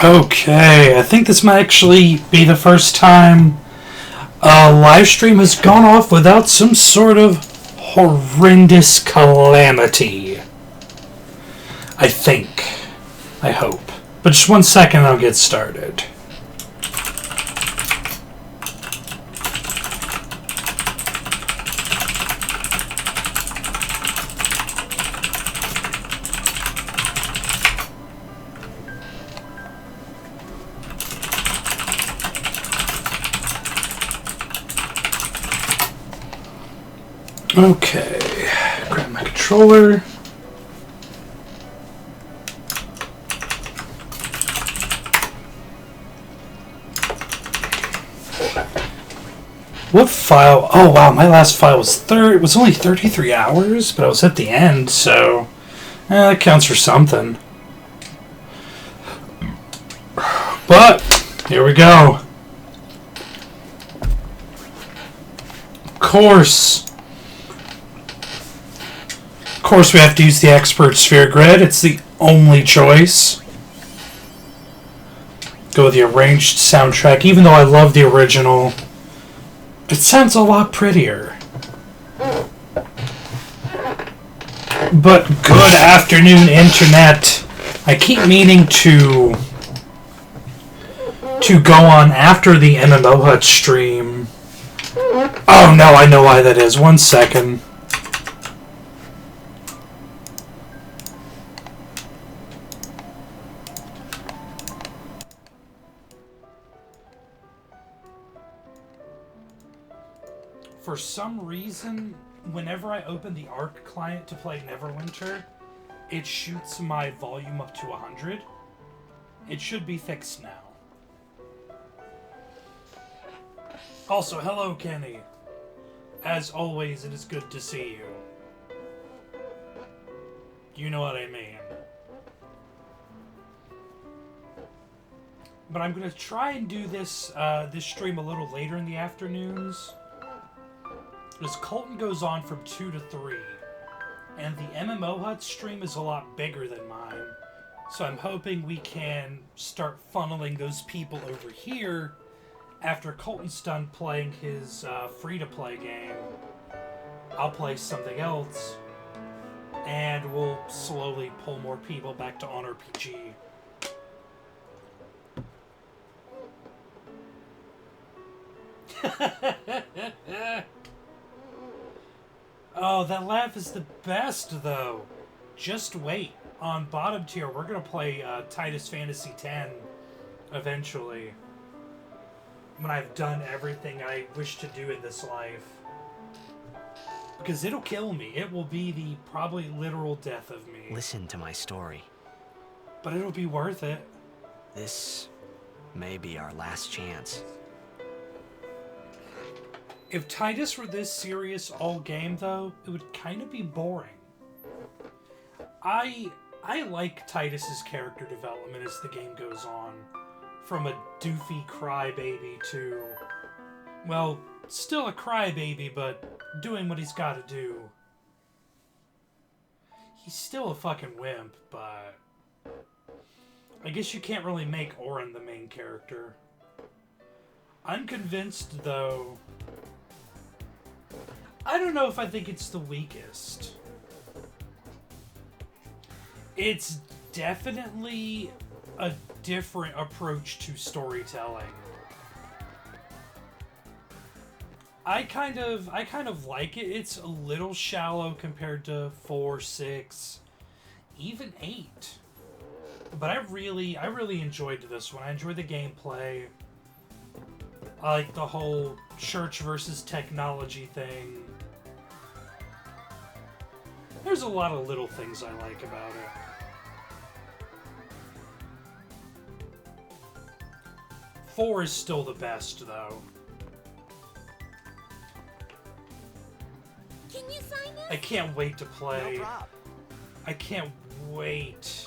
Okay, I think this might actually be the first time a live stream has gone off without some sort of horrendous calamity. I think. I hope. But just 1 second and I'll get started. Okay, grab my controller. What file? Oh wow, my last file was it was only 33 hours, but I was at the end, so that counts for something. But here we go. Of course, we have to use the expert sphere grid. It's the only choice. Go with the arranged soundtrack, even though I love the original. It sounds a lot prettier. But good afternoon, Internet. I keep meaning to go on after the MMO Hut stream. Oh no, I know why that is. 1 second. For some reason, whenever I open the Arc client to play Neverwinter, it shoots my volume up to 100. It should be fixed now. Also, hello, Kenny. As always, it is good to see you. You know what I mean. But I'm going to try and do this stream a little later in the afternoons. Because Colton goes on from 2 to 3, and the MMO Hut stream is a lot bigger than mine, so I'm hoping we can start funneling those people over here after Colton's done playing his free-to-play game. I'll play something else, and we'll slowly pull more people back to OnRPG. Oh, that laugh is the best, though. Just wait. On bottom tier, we're going to play Titus Fantasy X eventually. When I've done everything I wish to do in this life. Because it'll kill me. It will be the probably literal death of me. Listen to my story. But it'll be worth it. This may be our last chance. If Titus were this serious all game, though, it would kind of be boring. I like Titus's character development as the game goes on. From a doofy crybaby to, well, still a crybaby, but doing what he's got to do. He's still a fucking wimp, but I guess you can't really make Orin the main character. I'm convinced, though, I don't know if I think it's the weakest. It's definitely a different approach to storytelling. I kind of like it. It's a little shallow compared to 4, 6, even 8. But I really enjoyed this one. I enjoyed the gameplay. I like the whole church versus technology thing. There's a lot of little things I like about it. 4 is still the best, though. Can you sign in? I can't wait to play. No problem. I can't wait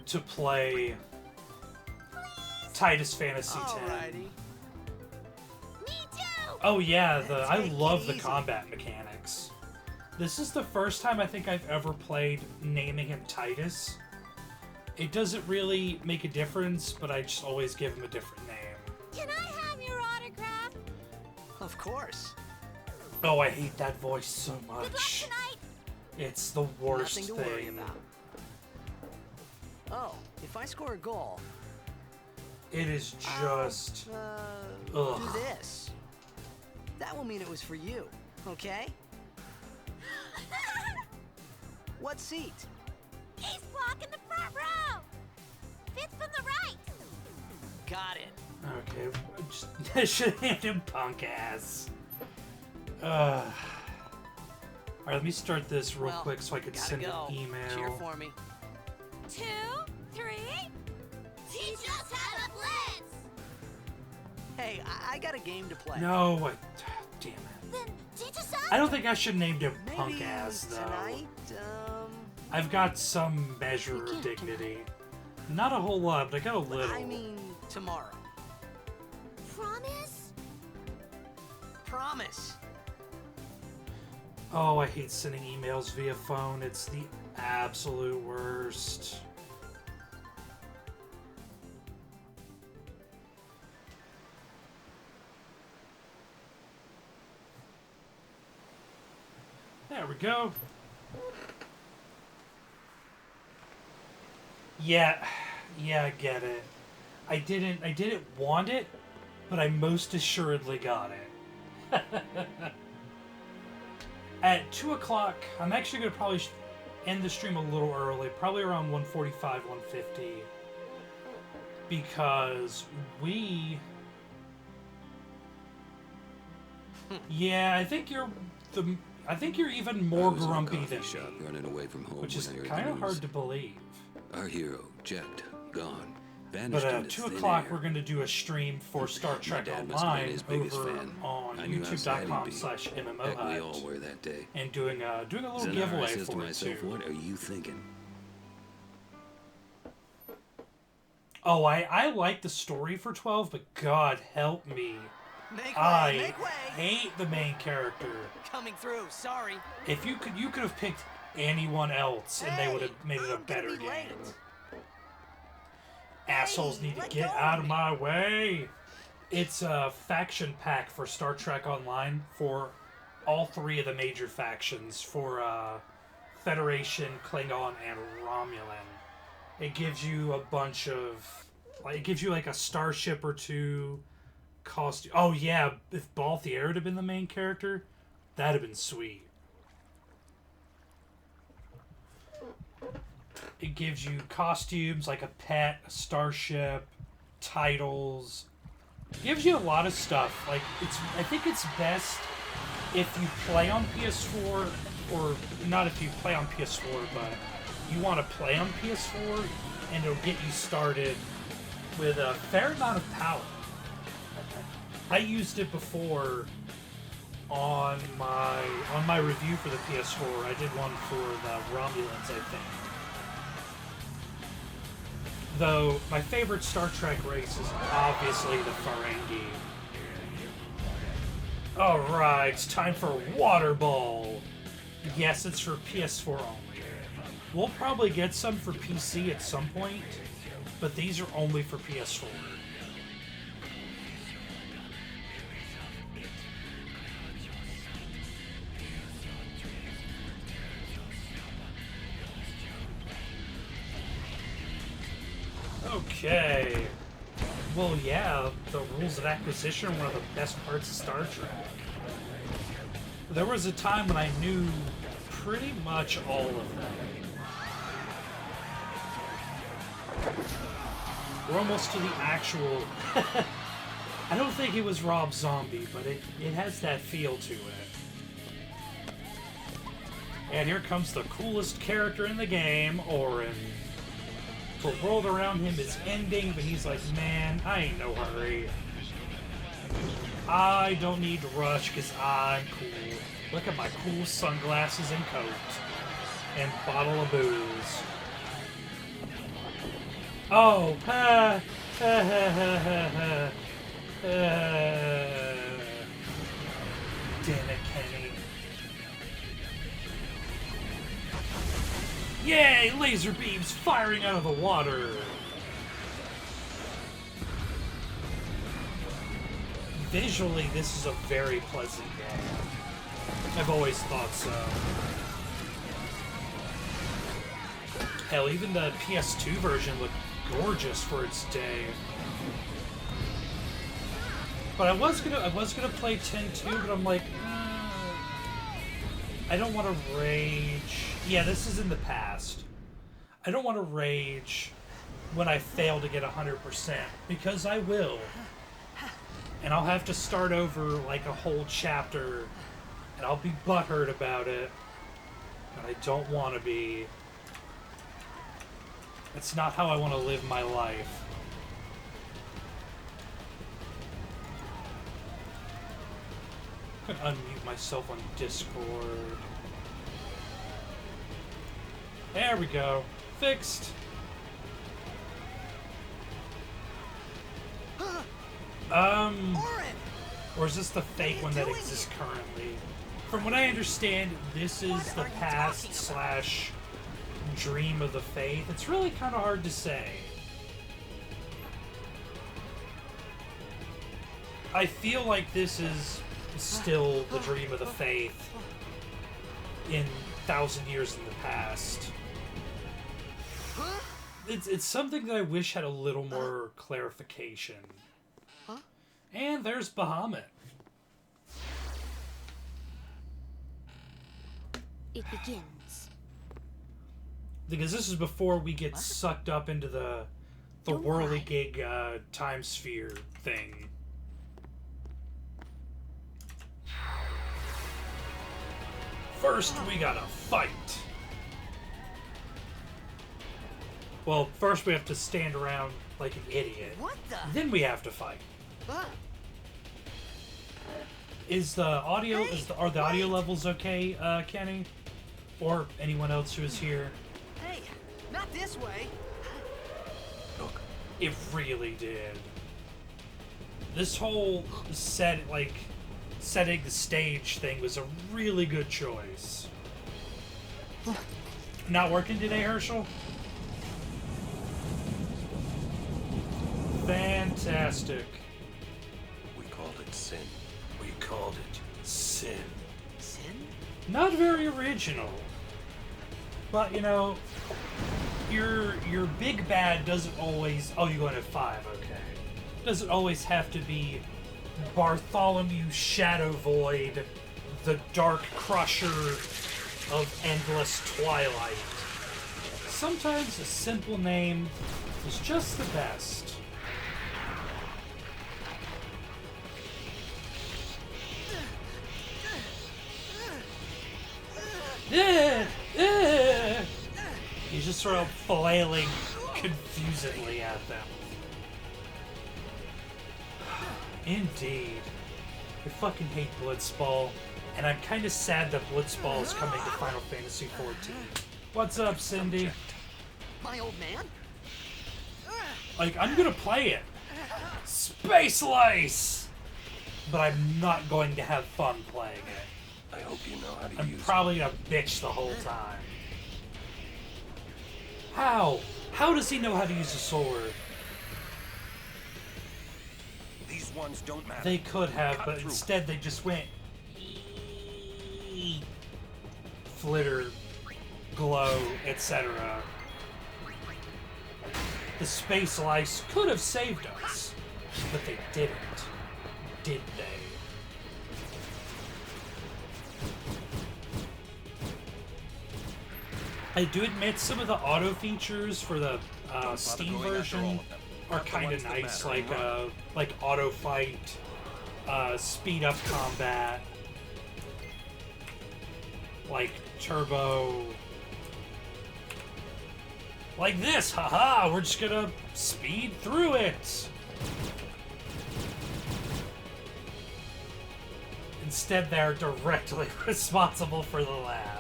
to play Titus Fantasy X. Alrighty. Me too! Oh yeah, I Take it love the easy. combat mechanics. This is the first time I think I've ever played naming him Titus. It doesn't really make a difference, but I just always give him a different name. Can I have your autograph? Of course. Oh, I hate that voice so Good luck much. tonight. It's the worst Nothing to worry thing. about. Oh, if I score a goal, It is just... do Ugh. this. That will mean it was for you, okay? What seat? He's blocking the front row. Fifth from the right. Got it. Okay, I should have named him punk ass. Alright, let me start this real Well, quick so I can gotta send go. an email. Cheer for me. 2, 3. Teach us how to blitz. Hey, I got a game to play. No, damn it. Then teach us how. I don't think I should have named him Maybe punk ass, though. tonight, I've got some measure of dignity. Not a whole lot, but I got a little. I mean tomorrow. Promise? Promise. Oh, I hate sending emails via phone. It's the absolute worst. There we go. Yeah, I get it. I didn't want it, but I most assuredly got it. At 2 o'clock, I'm actually going to probably end the stream a little early, probably around 1:45, 1:50, because we... Yeah, I think you're even more I was in a grumpy coffee than shop me, running away from home which is when I heard kind the of news. hard to believe. Our hero, Jet, gone, But vanished at into 2 thin o'clock, air. we're going to do a stream for Star Trek dad must have been Online his biggest over fan. on I knew how sad he'd be. youtube.com/MMO Heck, we all Hut, were that day. and doing a little Then I giveaway says to for it myself, too. what are you thinking? Oh, I like the story for 12, but God help me, Make way, I make way. hate the main character. Coming through. Sorry. If you could have picked anyone else, and they would have made it a I'm gonna better be game. late. Assholes need to let get go of out of me. my way. It's a faction pack for Star Trek Online for all three of the major factions for Federation, Klingon, and Romulan. It gives you a bunch of, like, it gives you like a starship or two. Costume. Oh yeah, if Balthier would have been the main character, that'd have been sweet. It gives you costumes like a pet, a starship, titles. It gives you a lot of stuff. Like I think it's best if you play on PS4, or not if you play on PS4, but you want to play on PS4, and it'll get you started with a fair amount of power. I used it before on my review for the PS4. I did one for the Romulans, I think. Though my favorite Star Trek race is obviously the Ferengi. Alright, it's time for Water Ball. Yes, it's for PS4 only. We'll probably get some for PC at some point, but these are only for PS4. Okay. Well, yeah, the rules of acquisition are one of the best parts of Star Trek. There was a time when I knew pretty much all of them. We're almost to the actual... I don't think it was Rob Zombie, but it has that feel to it. And here comes the coolest character in the game, Orin. The world around him is ending, but he's like, man, I ain't no hurry. I don't need to rush because I'm cool. Look at my cool sunglasses and coat. And bottle of booze. Oh, damn it, Kenny. Yay! Laser beams firing out of the water! Visually, this is a very pleasant game. I've always thought so. Hell, even the PS2 version looked gorgeous for its day. But I was gonna play 10-2, but I'm like, I don't want to rage. Yeah, this is in the past. I don't want to rage when I fail to get 100%, because I will. And I'll have to start over like a whole chapter, and I'll be butthurt about it. And I don't want to be. It's not how I want to live my life. I'm gonna unmute myself on Discord. There we go. Fixed. Or is this the fake one that exists currently? From what I understand, this is the past / dream of the faith. It's really kind of hard to say. I feel like this is still the dream of the faith in 1,000 years in the past. It's something that I wish had a little more clarification. And there's Bahamut. It begins. Because this is before we get sucked up into the whirligig time sphere thing. First, we gotta fight. Well, first we have to stand around like an idiot. What the? Then we have to fight. Is the audio? Are the audio levels okay, Kenny, or anyone else who is here? Hey, not this way. Look, It really did. This whole setting the stage thing was a really good choice. Not working today, Herschel? Fantastic. we called it sin. We called it sin. Sin? Not very original. But, you know, your big bad doesn't always... Oh, you're going at 5, okay. Doesn't always have to be Bartholomew Shadow Void, the Dark Crusher of Endless Twilight. Sometimes a simple name is just the best. He's just sort of flailing confusedly at them. Indeed. I fucking hate Blitzball, and I'm kind of sad that Blitzball is coming to Final Fantasy XIV. What's up, Cindy? My old man? Like, I'm gonna play it. Space Lice! But I'm not going to have fun playing it. I hope you know how to I'm use probably gonna bitch the whole time. How? How does he know how to use a sword? These ones don't matter. They could have, Cut but through. instead they just went flitter, glow, etc. The space lice could have saved us, but they didn't, did they? I do admit some of the auto features for the Steam going after all version of them. are Not the kind of ones that nice, matter. like auto fight, speed up combat, like turbo, like this. Haha! We're just gonna speed through it. Instead, they're directly responsible for the laugh.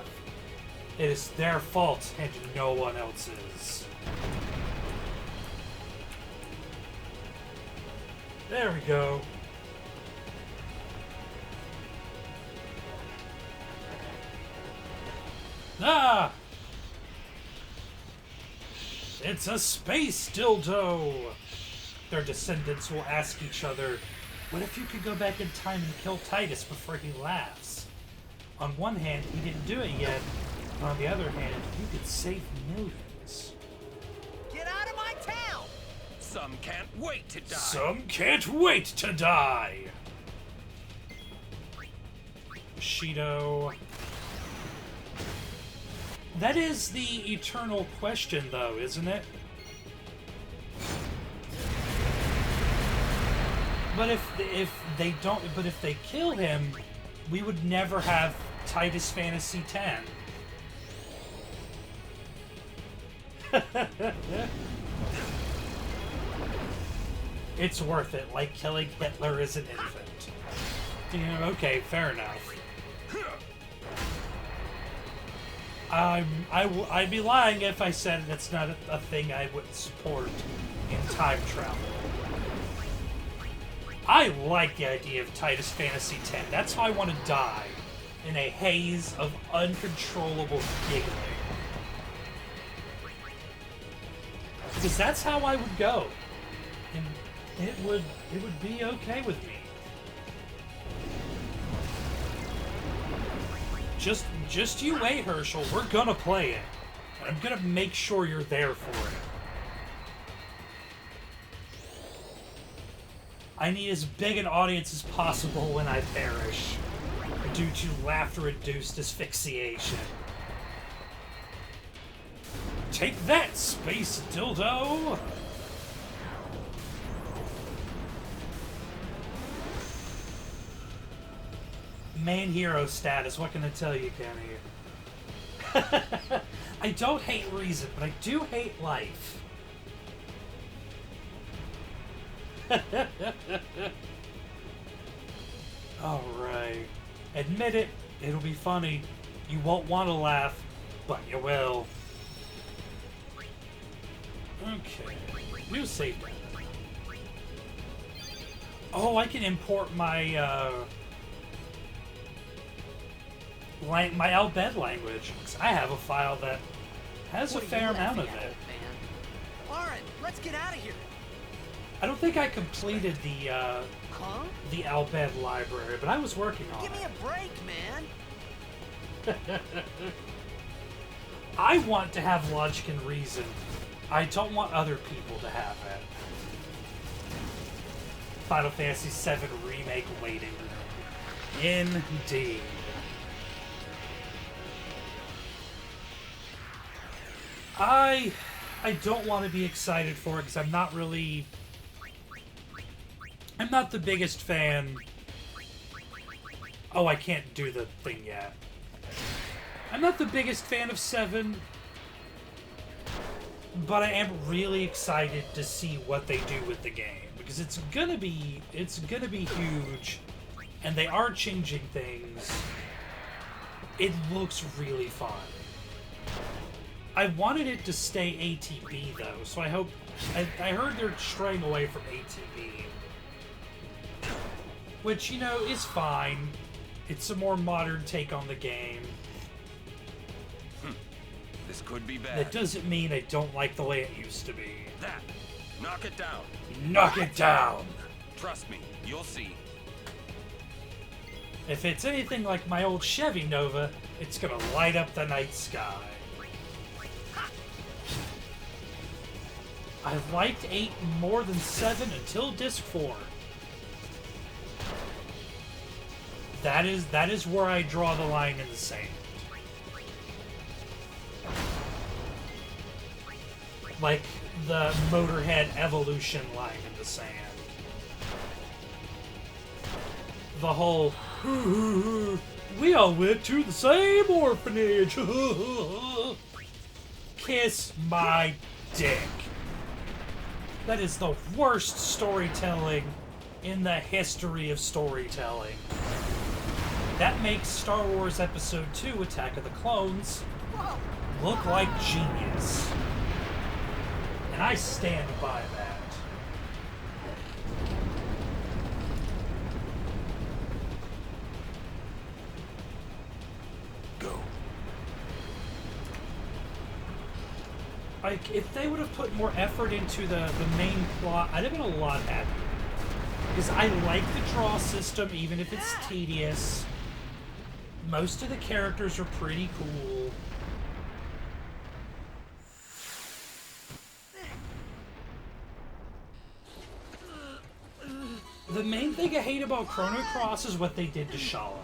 It is their fault and no one else's. There we go. Ah! It's a space dildo! Their descendants will ask each other, what if you could go back in time and kill Titus before he laughs? On one hand, he didn't do it yet. On the other hand, you could save millions. Get out of my town! Some can't wait to die. Some can't wait to die! Shido. That is the eternal question, though, isn't it? But if they don't, but if they kill him, we would never have Titus Fantasy X. It's worth it, like killing Hitler as an infant. Yeah, okay, fair enough. I'd be lying if I said it's not a thing I would support in time travel. I like the idea of Titus Fantasy X. That's how I want to die, in a haze of uncontrollable giggling. Because that's how I would go, and it would be okay with me. Just you wait, Herschel. We're gonna play it, and I'm gonna make sure you're there for it. I need as big an audience as possible when I perish, due to laughter-induced asphyxiation. Take that, space dildo! Main hero status, what can I tell you, Kenny? I don't hate reason, but I do hate life. Alright. Admit it, it'll be funny. You won't want to laugh, but you will. Okay. New save. Oh, I can import my, my Albed language. 'Cause I have a file that has a fair amount of it. Alright, let's get out of here. I don't think I completed the Huh? the Albed library, but I was working on Give me it. a break, man. I want to have logic and reason. I don't want other people to have it. Final Fantasy VII Remake waiting. Indeed. I don't want to be excited for it because I'm not the biggest fan. Oh, I can't do the thing yet. I'm not the biggest fan of 7, but I am really excited to see what they do with the game because it's gonna be huge, and they are changing things. It looks really fun. I wanted it to stay ATB though, so I hope. I heard they're straying away from ATB, which, you know, is fine. It's a more modern take on the game. This could be bad. That doesn't mean I don't like the way it used to be. That. Knock it down. Knock it down! Trust me, you'll see. If it's anything like my old Chevy Nova, it's gonna light up the night sky. I liked 8 more than 7 until Disc 4. That is where I draw the line in the sand. Like the Motorhead Evolution line in the sand. The whole, we all went to the same orphanage. Kiss my dick. That is the worst storytelling in the history of storytelling. That makes Star Wars Episode 2, Attack of the Clones, look like genius. And I stand by that. Go. Like, if they would have put more effort into the main plot, I'd have been a lot happier. Because I like the draw system, even if it's tedious. Most of the characters are pretty cool. The main thing I hate about Chrono Cross is what they did to Shala.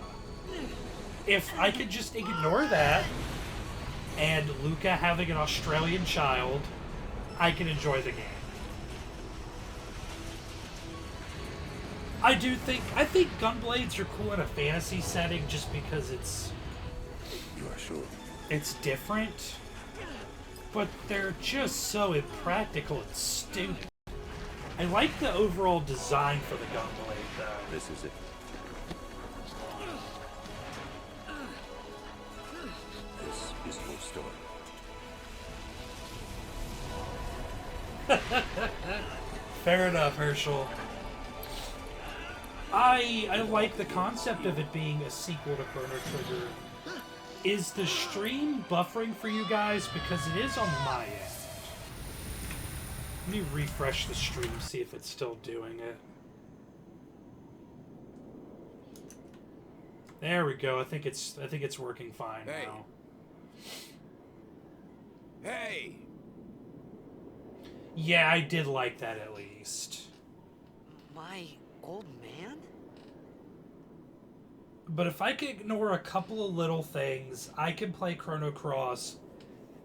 If I could just ignore that, and Luca having an Australian child, I can enjoy the game. I think Gunblades are cool in a fantasy setting just because You are sure? it's different, but they're just so impractical and stupid. I like the overall design for the Gunblade, though. This is it. This is your story. Fair enough, Herschel. I like the concept of it being a sequel to Chrono Trigger. Is the stream buffering for you guys? Because it is on my end. Let me refresh the stream, see if it's still doing it. There we go. I think it's working fine Hey. now. Hey! Yeah, I did like that at least. My old man? But if I could ignore a couple of little things, I can play Chrono Cross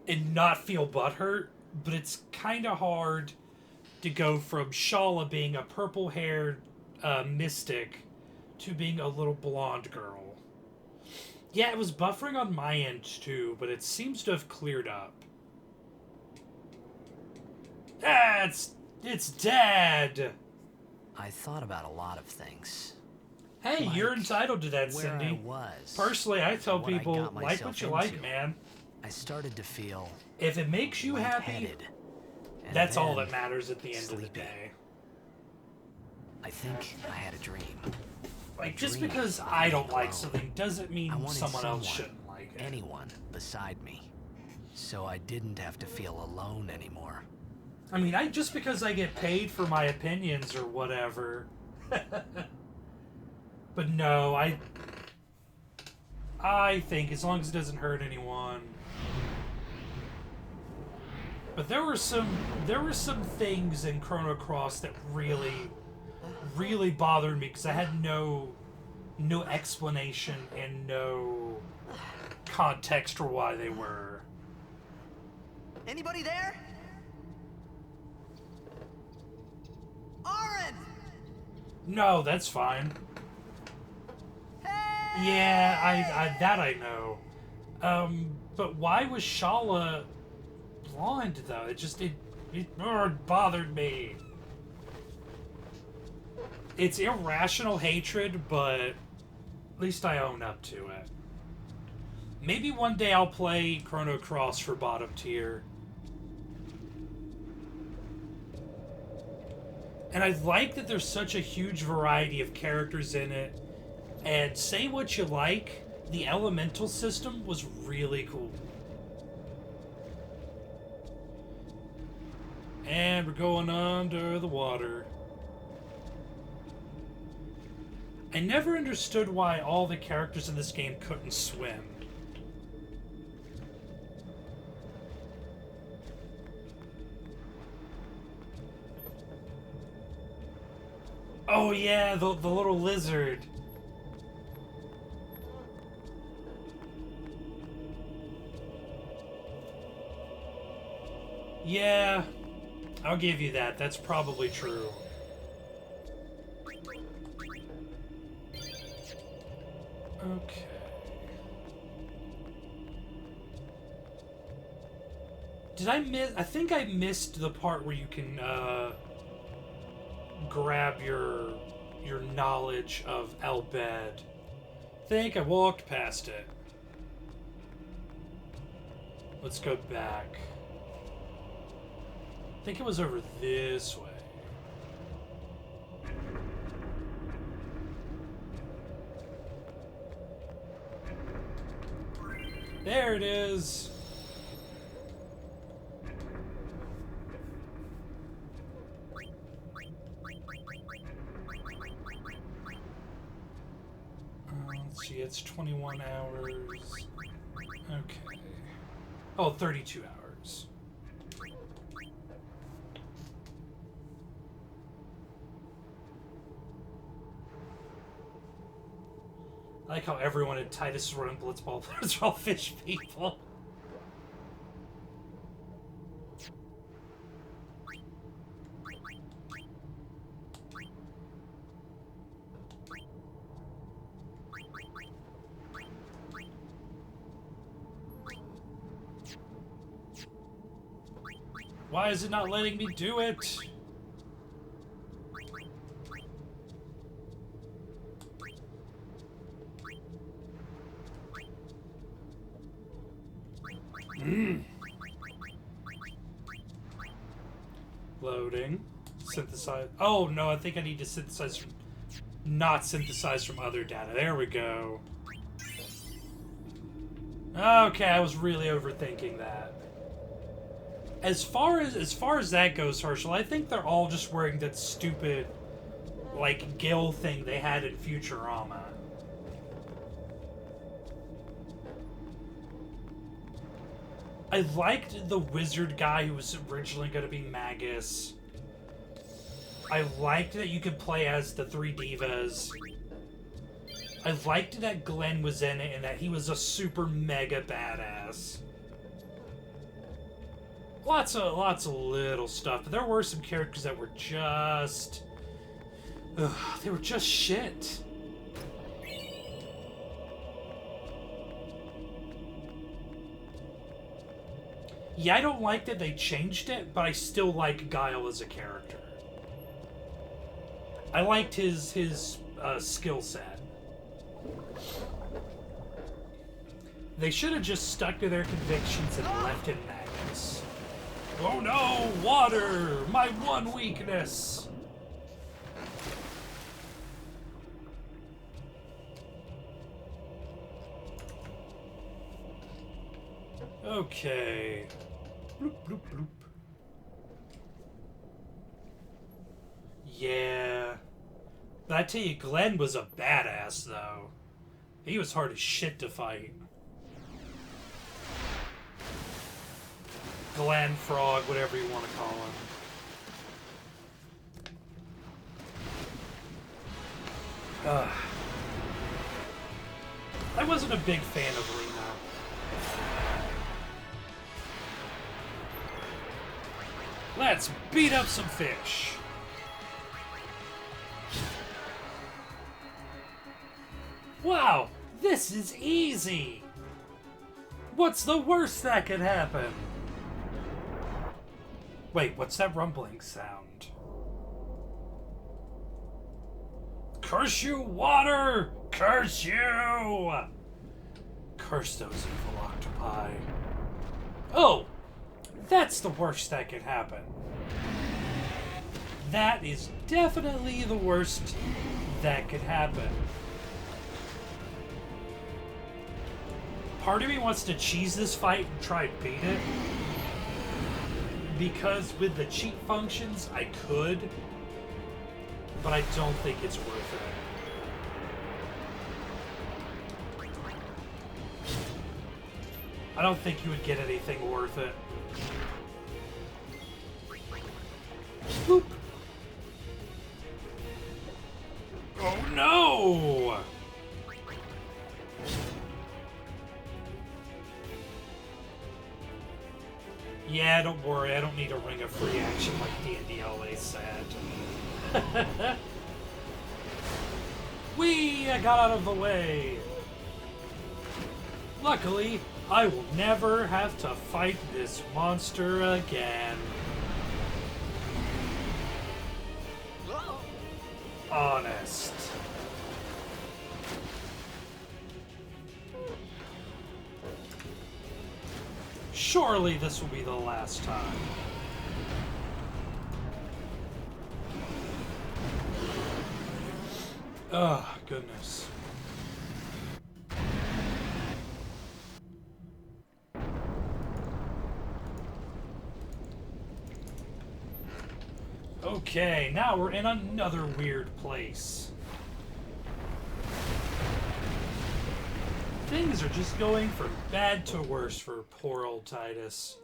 and not feel butthurt, but it's kind of hard to go from Shala being a purple-haired mystic to being a little blonde girl. Yeah, it was buffering on my end too, but it seems to have cleared up. Ah, it's Dad! I thought about a lot of things. Hey, Like you're entitled to that, where Cindy. I was. Personally, I tell what I people, got like myself what you like, into. man. I started to feel If it makes you happy, lightheaded. And that's all then that matters at the end of the sleepy. day. I think I had a dream. Like, just dream because of I being don't like alone. something doesn't mean I wanted someone else someone, shouldn't like it. anyone beside me, so I didn't have to feel alone anymore. I mean, just because I get paid for my opinions or whatever. But no, I think as long as it doesn't hurt anyone. But there were some things in Chrono Cross that really bothered me because I had no explanation and no context for why they were. Anybody there? Aaron! No, that's fine. Hey! Yeah, I that I know. But why was Shala blonde though? It bothered me. It's irrational hatred, but at least I own up to it. Maybe one day I'll play Chrono Cross for bottom tier. And I like that there's such a huge variety of characters in it. And say what you like, the elemental system was really cool. And we're going under the water. I never understood why all the characters in this game couldn't swim. Oh yeah, the little lizard. Yeah, I'll give you that. That's probably true. Okay. Did I miss? I think I missed the part where you can grab your knowledge of Elbed. I think I walked past it. Let's go back. I think it was over this way. There it is. gets 21 hours. Okay. Oh, 32 hours. I like how everyone in Titus Run Blitzball players are all fish people. Why is it not letting me do it? Loading. Synthesize. Oh, no, I think I need to synthesize from... Not synthesize from other data. There we go. Okay, I was really overthinking that. As far as that goes, Herschel, I think they're all just wearing that stupid, like, gill thing they had in Futurama. I liked the wizard guy who was originally going to be Magus. I liked that you could play as the three divas. I liked that Glenn was in it and that he was a super mega badass. Lots of little stuff, but there were some characters that were just... they were just shit. Yeah, I don't like that they changed it, but I still like Guile as a character. I liked his skill set. They should have just stuck to their convictions and left him Magus. Oh no, water! My one weakness! Okay. Bloop, bloop, bloop. Yeah. But I tell you, Glenn was a badass, though. He was hard as shit to fight. Glenn, Frog, whatever you want to call him. I wasn't a big fan of Lena. Let's beat up some fish. Wow, this is easy. What's the worst that could happen? Wait, what's that rumbling sound? Curse you, water! Curse you! Curse those evil octopi. Oh! That's the worst that could happen. That is definitely the worst that could happen. Part of me wants to cheese this fight and try and beat it. Because with the cheat functions, I could. But I don't think it's worth it. I don't think you would get anything worth it. Boop. Oh no! Yeah, don't worry, I don't need a ring of free action like D&D always said. Whee! I got out of the way! Luckily, I will never have to fight this monster again. Honest. Surely this will be the last time. Oh, goodness. Okay, now we're in another weird place. Things are just going from bad to worse for poor old Titus.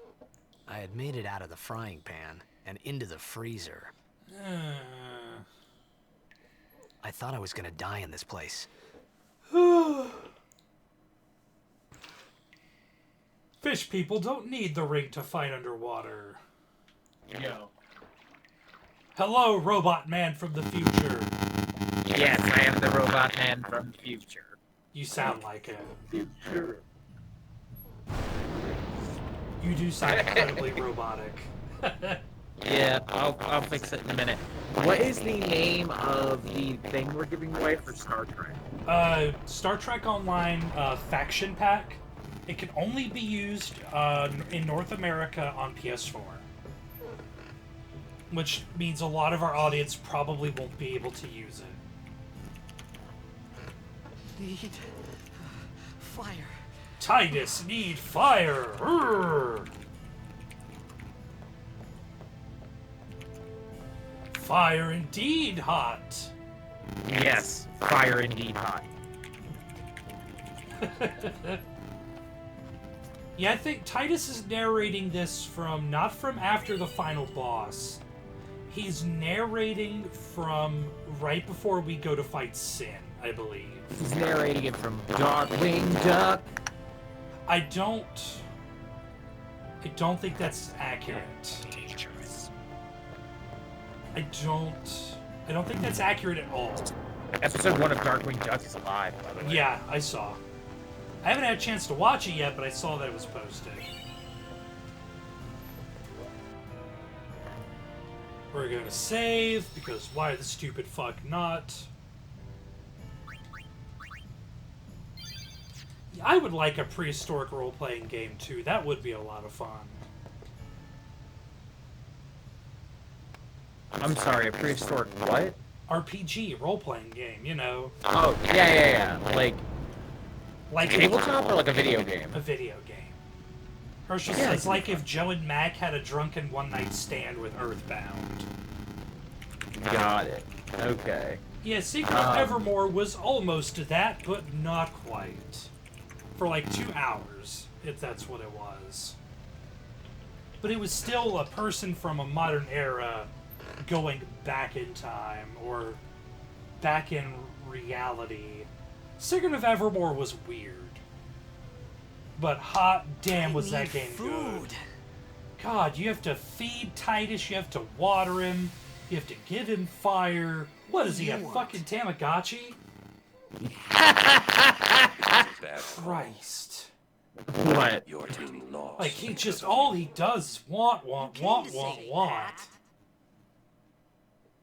I had made it out of the frying pan and into the freezer. I thought I was gonna die in this place. Fish people don't need the ring to fight underwater. Yo. Hello, robot man from the future. Yes, I am the robot man from the future. You sound like him. Future. You do sound incredibly robotic. Yeah, I'll fix it in a minute. What is the name of the thing we're giving away for Star Trek? Star Trek Online Faction Pack. It can only be used in North America on PS4. Which means a lot of our audience probably won't be able to use it. Need fire. Titus need fire! Urgh. Fire indeed hot! Yes, fire indeed hot. Yeah, I think Titus is narrating this not from after the final boss. He's narrating from right before we go to fight Sin, I believe. He's narrating it from Darkwing Duck. I don't think that's accurate. Dangerous. I don't think that's accurate at all. Episode 1 of Darkwing Duck is alive, by the way. Yeah, I saw. I haven't had a chance to watch it yet, but I saw that it was posted. We're gonna save, because why the stupid fuck not? I would like a prehistoric role-playing game too. That would be a lot of fun. I'm sorry, a prehistoric what? RPG, role-playing game, you know. Oh, yeah. Like a tabletop or like a video game? A video game. Or it's just Yeah, it's like if Joe and Mac had a drunken one-night stand with Earthbound. Got it. Okay. Yeah, Secret of Evermore was almost that, but not quite. For like 2 hours, if that's what it was. But it was still a person from a modern era going back in time, or back in reality. Secret of Evermore was weird. But hot damn was that game good. God, you have to feed Titus, you have to water him, you have to give him fire. What is he, a fucking Tamagotchi? Christ. What? Your team lost. Like, he just, all he does is want.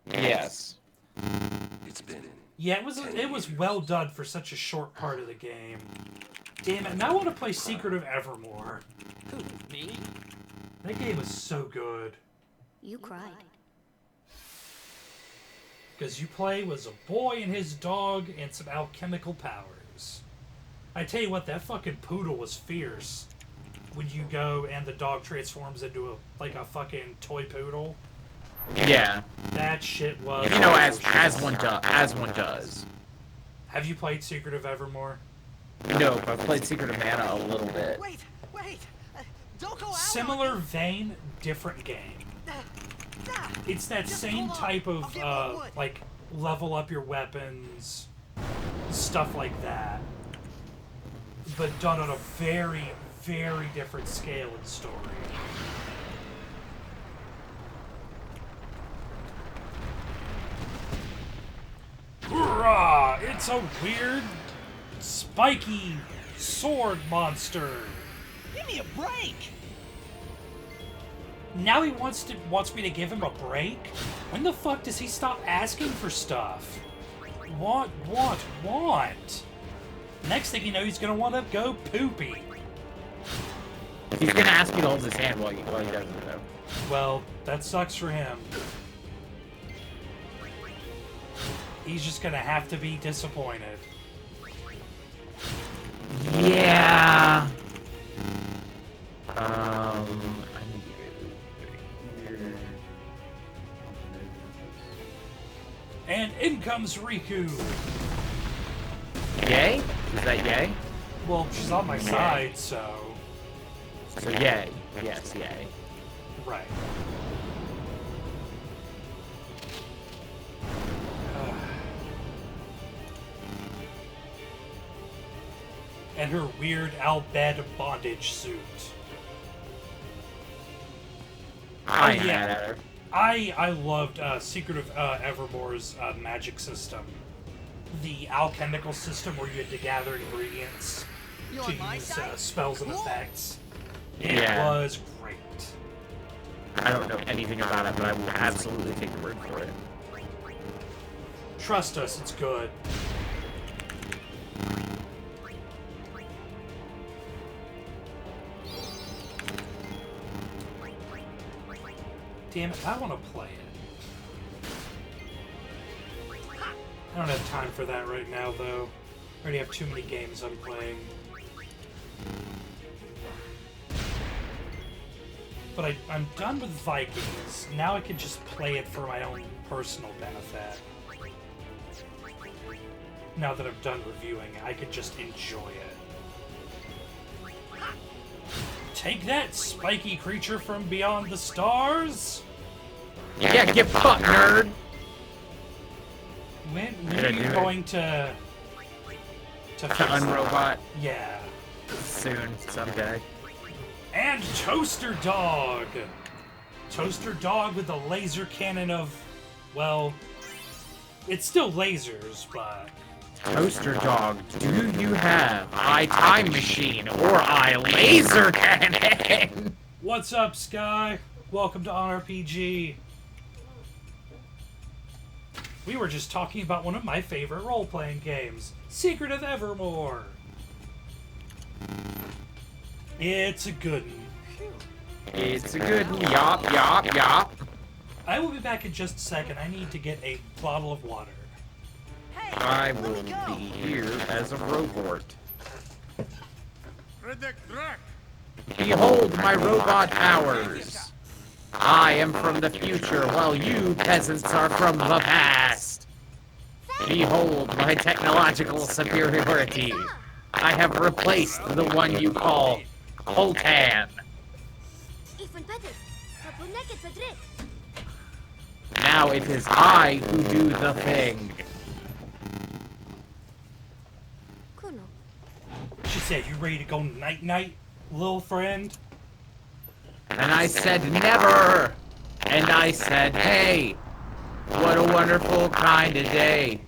Yes. It's been. Yeah, it was well done for such a short part of the game. Damn it, now I want to play Secret of Evermore. Who, me? That game was so good. You cried. Because you play was a boy and his dog and some alchemical powers. I tell you what, that fucking poodle was fierce. When you go and the dog transforms into a fucking toy poodle. Yeah. That shit was... You know, as one does. Have you played Secret of Evermore? No, but I've played Secret of Mana a little bit. Wait! Don't go out! Similar vein, different game. It's that Just same hold on. type I'll of, get more wood. like, level up your weapons, stuff like that. But done on a very, very different scale and story. Hoorah! It's a weird, spiky sword monster. Give me a break! Now he wants me to give him a break? When the fuck does he stop asking for stuff? Want? Next thing you know, he's gonna want to go poopy. He's gonna ask you to hold his hand while he does it, though. Well, that sucks for him. He's just gonna have to be disappointed. Yeah. I need to go here. And in comes Riku. Yay? Is that yay? Well, she's on my side, so... So yay. Yes, yay. Right. And her weird Al-Bhed bondage suit. I yeah. mad at her. I loved Secret of Evermore's magic system. The alchemical system where you had to gather ingredients You to on my use side? spells and Cool. effects. It Yeah. was great. I don't know anything about it, but I will absolutely take the word for it. Trust us, it's good. Damn it, I want to play it. I don't have time for that right now, though. I already have too many games I'm playing. But I'm done with Vikings. Now I can just play it for my own personal benefit. Now that I'm done reviewing it, I can just enjoy it. Take that, spiky creature from beyond the stars! Yeah, get fucked, nerd! When Did I are do you it? going to To fix that? unrobot Yeah. soon, someday. And Toaster Dog! Toaster Dog with a laser cannon of, well, it's still lasers, but... Toaster Dog, do you have I Time Machine or I Laser Cannon? What's up, Sky? Welcome to OnRPG. We were just talking about one of my favorite role-playing games, Secret of Evermore. It's a good one. It's a good yop, yop, yop. I will be back in just a second. I need to get a bottle of water. Hey, I let will me go. be here as a robot. Behold my robot powers. I am from the future, while you peasants are from the past. Behold my technological superiority. I have replaced the one you call Coltan. Even better. Couple naked Patrick. Now it is I who do the thing. Kuno. She said, "You ready to go night-night, little friend?" And I said never. And I said, hey, what a wonderful kind of day.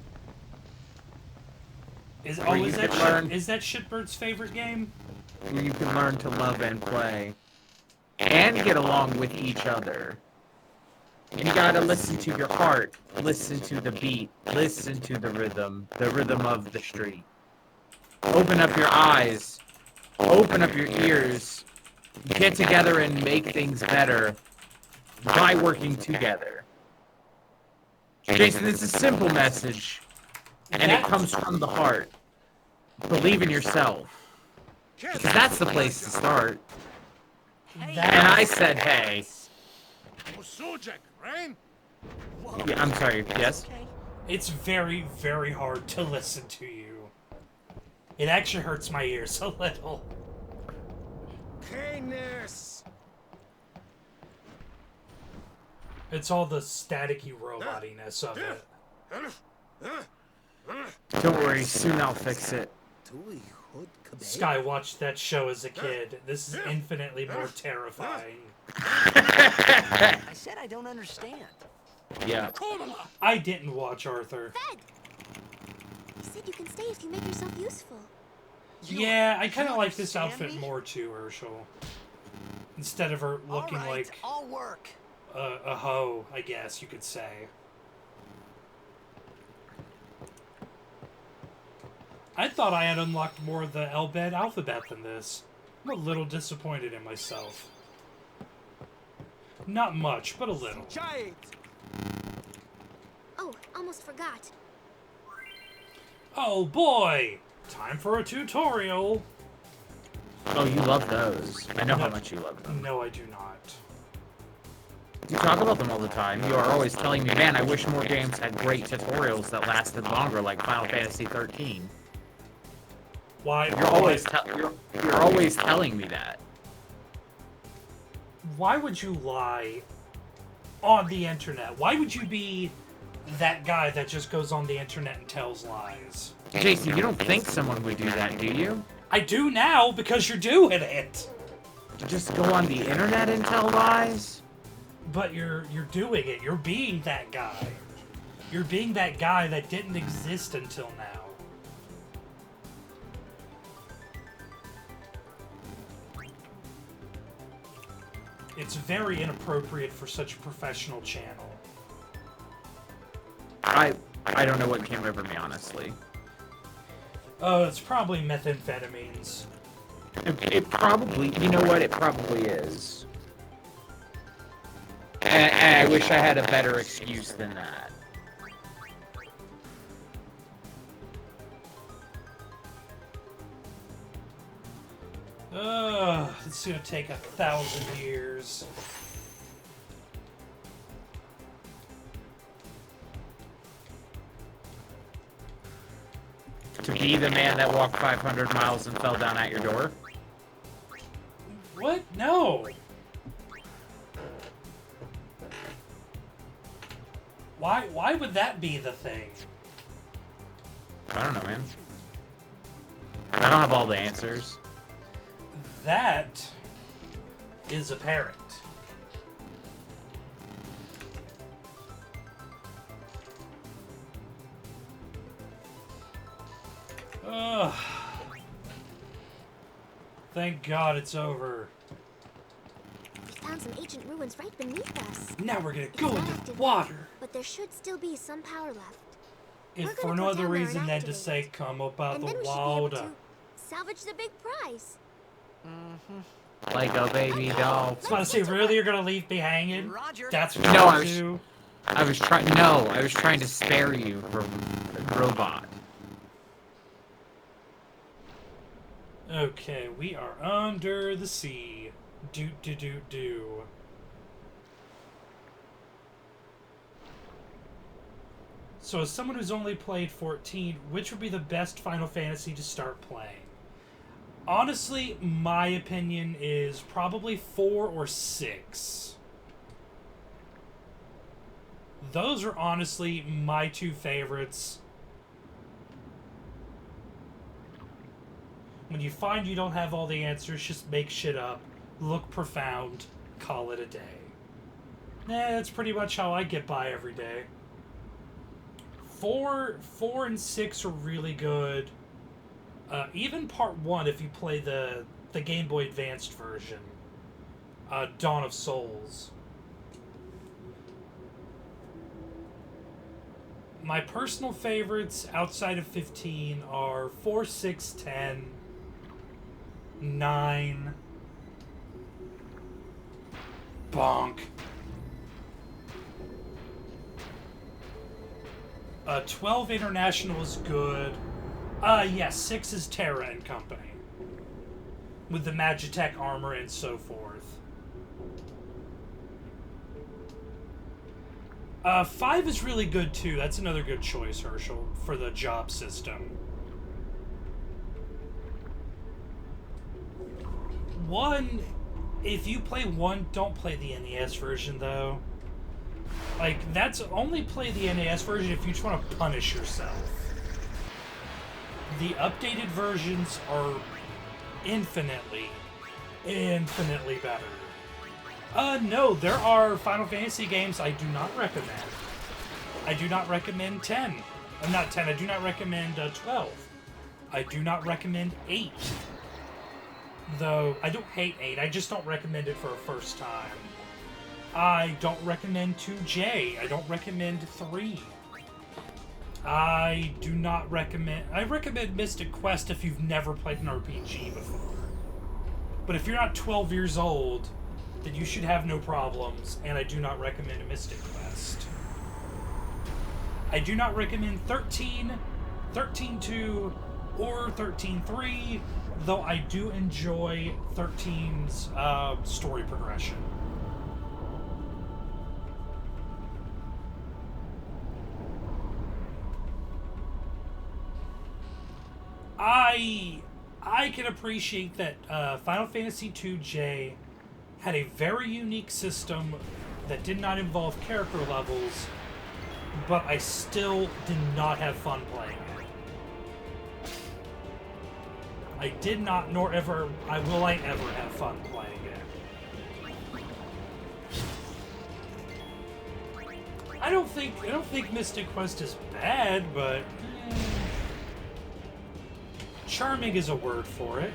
Is Where you is that can learn- is that Shitbird's favorite game? Where you can learn to love and play. And get along with each other. You gotta listen to your heart, listen to the beat, listen to the rhythm of the street. Open up your eyes, open up your ears, get together and make things better by working together. Jason, it's a simple message, and it comes from the heart. Believe in yourself, because that's the place to start. And I said, hey. Yeah, I'm sorry, yes? Okay. It's very, very hard to listen to you. It actually hurts my ears a little. It's all the staticky robotiness of it. Don't worry, soon I'll fix it. Sky watched that show as a kid. This is infinitely more terrifying. I said I don't understand. Yeah. I didn't watch Arthur. Fed. You said you can stay if you make yourself useful. Yeah, I kind of you like this understand outfit me? more too, Herschel. Instead of her looking All right, like I'll work. a hoe, I guess you could say. I thought I had unlocked more of the Al-Bhed alphabet than this. I'm a little disappointed in myself. Not much, but a little. Oh, almost forgot. Oh boy! Time for a tutorial! Oh, you love those. I know how much you love them. No, I do not. You talk about them all the time. You are always telling me, man, I wish more games had great tutorials that lasted longer, like Final Fantasy 13. Why? You're always telling me that. Why would you lie on the internet? Why would you be that guy that just goes on the internet and tells lies? Jason, you don't think someone would do that, do you? I do now because you're doing it. Just go on the internet and tell lies? But you're doing it. You're being that guy. You're being that guy that didn't exist until now. It's very inappropriate for such a professional channel. I don't know what came over me, honestly. Oh, it's probably methamphetamines. It probably, you know what, it probably is. And I wish I had a better excuse than that. It's gonna take 1,000 years. To be the man that walked 500 miles and fell down at your door? What? No. Why would that be the thing? I don't know, man. I don't have all the answers. That is apparent. Ugh. Thank God it's over. We found some ancient ruins right beneath us. Now we're gonna It's go not into active water. yet, but there should still be some power left. If We're for gonna no go other down there reason and than to activate say it. come about And the then we should be wild. able to salvage the big prize. Like a baby doll. I was about to say, really, you're gonna leave me hanging? Roger. That's what No, you're I gonna was- do? I was trying to spare you from robot. Okay, we are under the sea. Do. So as someone who's only played 14, which would be the best Final Fantasy to start playing? Honestly, my opinion is probably 4 or 6. Those are honestly my two favorites. When you find you don't have all the answers, just make shit up, look profound, call it a day. That's pretty much how I get by every day. 4 and 6 are really good. Even part 1, if you play the Game Boy Advanced version, Dawn of Souls. My personal favorites outside of 15 are 4, 6, 10, 9, bonk. 12 International is good. Yes, 6 is Terra and Company. With the Magitech armor and so forth. 5 is really good too. That's another good choice, Herschel, for the job system. 1, if you play 1, don't play the NES version though. Like, that's only play the NES version if you just want to punish yourself. The updated versions are infinitely better. No, there are Final Fantasy games I do not recommend. I do not recommend 10. Not 10, I do not recommend 12. I do not recommend 8. Though, I don't hate 8, I just don't recommend it for a first time. I don't recommend 2J. I don't recommend 3. I do not recommend... I recommend Mystic Quest if you've never played an RPG before. But if you're not 12 years old, then you should have no problems, and I do not recommend a Mystic Quest. I do not recommend 13, 13.2, or 13.3, though I do enjoy 13's story progression. I can appreciate that Final Fantasy II-J had a very unique system that did not involve character levels, but I still did not have fun playing it. I did not, nor ever will I ever have fun playing it. I don't think Mystic Quest is bad, but charming is a word for it.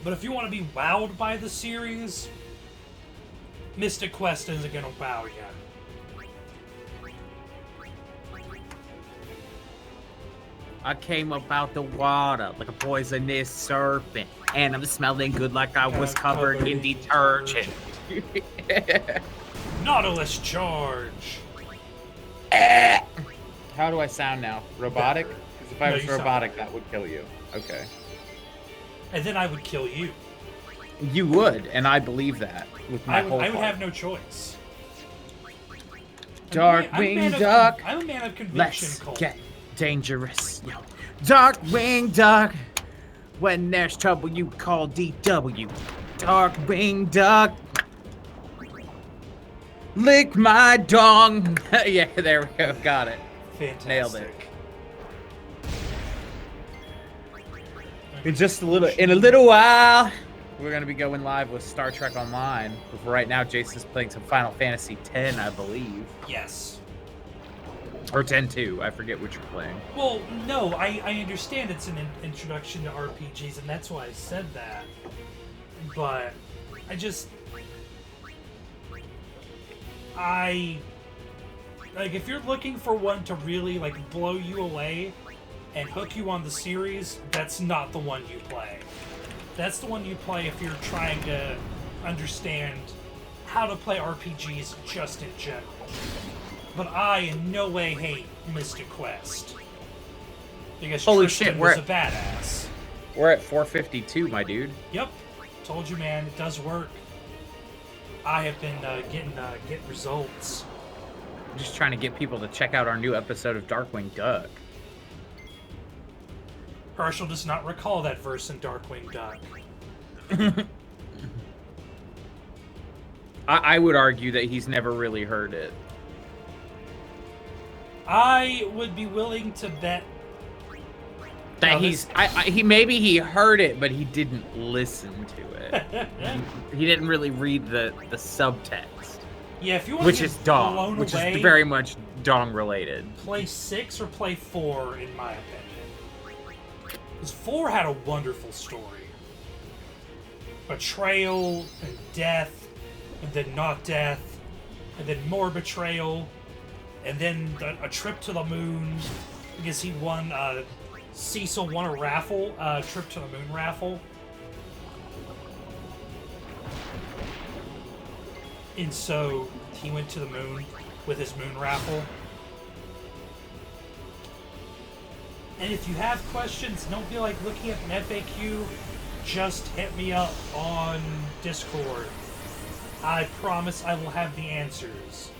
But if you want to be wowed by the series, Mystic Quest isn't gonna wow you. I came up out the water like a poisonous serpent, and I'm smelling good like I was covered in detergent. Nautilus charge. How do I sound now? Robotic? Because if I No, was you sound robotic, like that would kill you. Okay. And then I would kill you. You would, and I believe that with my whole I would heart. have no choice. Darkwing Duck. I'm a man of conviction, Let's Cole. get dangerous. Yo. Darkwing Duck. When there's trouble, you call DW. Darkwing Duck. Lick my dong. Yeah, there we go. Got it. Fantastic. Nailed it. In a little while, we're gonna be going live with Star Trek Online. But for right now, Jason's playing some Final Fantasy X, I believe, Yes. or 10-2. I forget which you're playing. Well, no, I understand it's an introduction to RPGs, and that's why I said that. But like, if you're looking for one to really like blow you away and hook you on the series, that's not the one you play. That's the one you play if you're trying to understand how to play RPGs just in general. But I in no way hate Mystic Quest. Because Holy Tristan shit, was a badass. We're at 452, my dude. Yep. Told you, man, it does work. I have been getting results. I'm just trying to get people to check out our new episode of Darkwing Duck. Herschel does not recall that verse in Darkwing Duck. I would argue that he's never really heard it. I would be willing to bet That No, he heard it, but he didn't listen to it. He didn't really read the subtext, yeah, if you want which to is get dong, blown which away, is very much dong related. play 6 or play 4, in my opinion. Because 4 had a wonderful story. Betrayal, and death, and then not death, and then more betrayal, and then a trip to the moon, because he won, Cecil won a raffle, trip to the moon raffle. And so he went to the moon with his moon raffle. And if you have questions, don't feel like looking at an FAQ, just hit me up on Discord. I promise I will have the answers.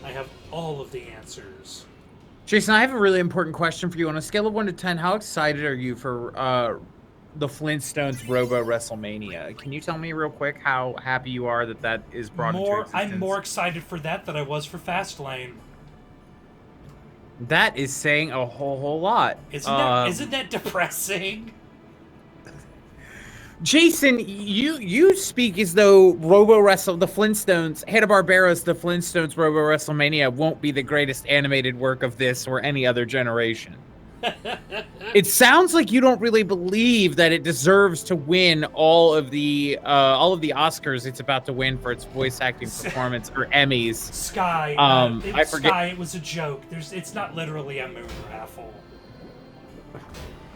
I have all of the answers. Jason, I have a really important question for you. On a scale of 1 to 10, how excited are you for the Flintstones Robo WrestleMania? Can you tell me real quick how happy you are that is brought into existence? I'm more excited for that than I was for Fastlane. That is saying a whole lot. Isn't that depressing? Jason, you speak as though the Flintstones, Hanna-Barbera's The Flintstones Robo WrestleMania won't be the greatest animated work of this or any other generation. It sounds like you don't really believe that it deserves to win all of the Oscars it's about to win for its voice acting performance or Emmys. Sky, I forget. Sky, it was a joke. It's not literally a moon raffle.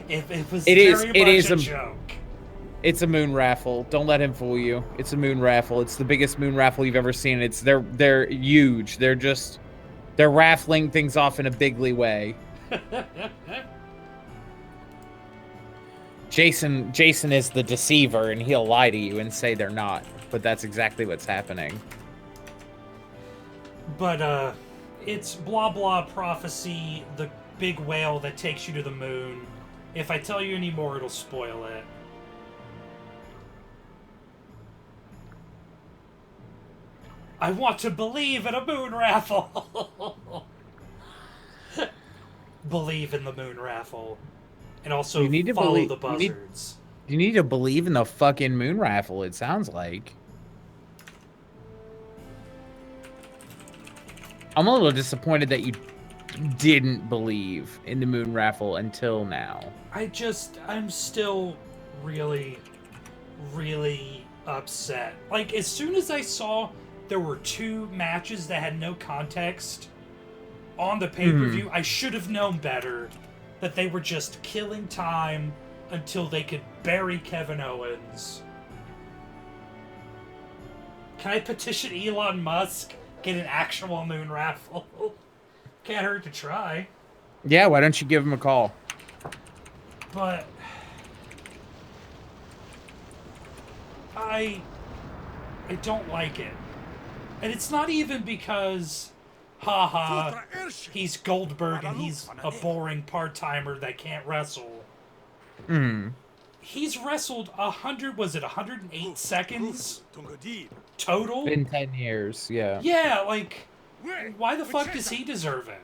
It was very much a joke. It's a moon raffle. Don't let him fool you. It's a moon raffle. It's the biggest moon raffle you've ever seen. They're huge. They're raffling things off in a bigly way. Jason is the deceiver, and he'll lie to you and say they're not. But that's exactly what's happening. But it's blah blah prophecy. big whale that takes you to the moon. If I tell you any more, it'll spoil it. I want to believe in a moon raffle. Believe in the moon raffle. And also You need to follow believe- the buzzards. You need to believe in the fucking moon raffle, it sounds like. I'm a little disappointed that you didn't believe in the moon raffle until now. I'm still really, really upset. Like, as soon as I saw there were 2 matches that had no context on the pay-per-view, I should have known better that they were just killing time until they could bury Kevin Owens. Can I petition Elon Musk? Get an actual moon raffle? Can't hurt to try. Yeah, why don't you give him a call? But I don't like it. And it's not even because, haha, he's Goldberg and he's a boring part-timer that can't wrestle. He's wrestled 108 seconds total? In 10 years, yeah. Yeah, like, why the fuck does he deserve it?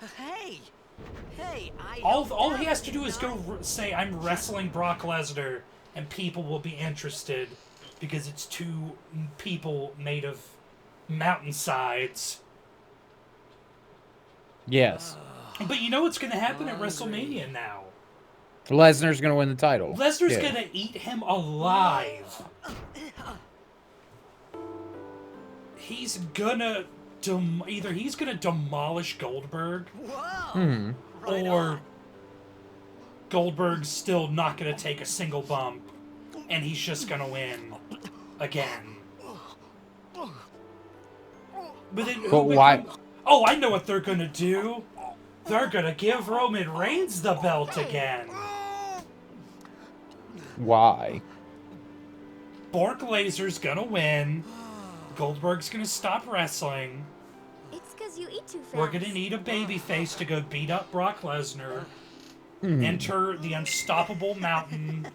Hey, All he has to do is go say, I'm wrestling Brock Lesnar, and people will be interested because it's 2 people made of mountainsides. Yes. But you know what's going to happen at WrestleMania now? Lesnar's gonna win the title. Lesnar's Yeah. going to eat him alive. He's gonna either he's gonna demolish Goldberg, or Goldberg's still not gonna take a single bump, and he's just gonna win again. But then, But why? Oh, I know what they're gonna do. They're gonna give Roman Reigns the belt again. Why? Bork Lasers gonna win. Goldberg's gonna stop wrestling. It's because you eat too fast. We're gonna need a babyface to go beat up Brock Lesnar. Enter the unstoppable mountain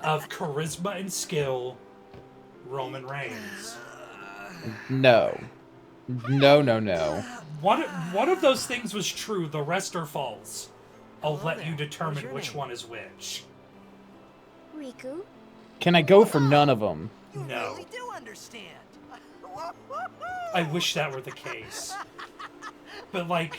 of charisma and skill, Roman Reigns. No. No. One of those things was true, the rest are false. I'll let you What's determine your which name? one is which. Riku? Can I go for none of them? You No. really do understand. I wish that were the case. But, like,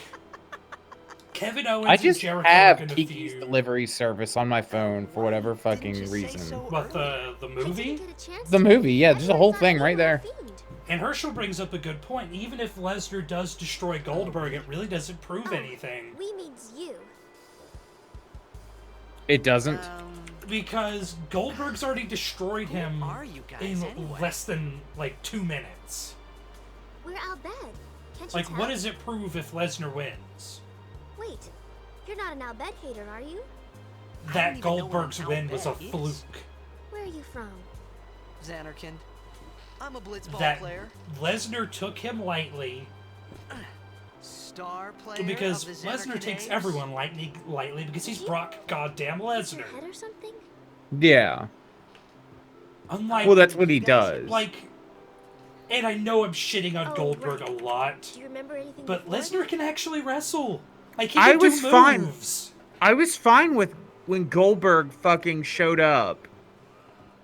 Kevin Owens I just and Jericho have are gonna Kiki's feud. delivery service on my phone for whatever fucking Didn't you say reason. so What, the I movie? didn't get a chance The to. movie, yeah, there's a whole Everyone's thing not right even there. a fiend. And Herschel brings up a good point. Even if Lesnar does destroy Goldberg, it really doesn't prove anything. We means you. It doesn't. Because Goldberg's already destroyed him are you guys in anyway? less than, like, 2 minutes. We're Al Bhed. Can't you Like, tell? what does it prove if Lesnar wins? Wait, you're not an Al Bhed hater, are you? That even know what Goldberg's an win was a Al Bhed is. fluke. Where are you from? Xanarkin. I'm a blitzball That player. Lesnar took him lightly Star player because of the Lesnar takes Xanarkin everyone lightly because he's Brock goddamn Lesnar. Your head or something? Yeah. Unlike, Well, that's what he does. like, and I know I'm shitting on Oh, Goldberg right. a lot, Do you remember anything but before Lesnar that? can actually wrestle. Like, he I can do was fine. moves. I was fine with when Goldberg fucking showed up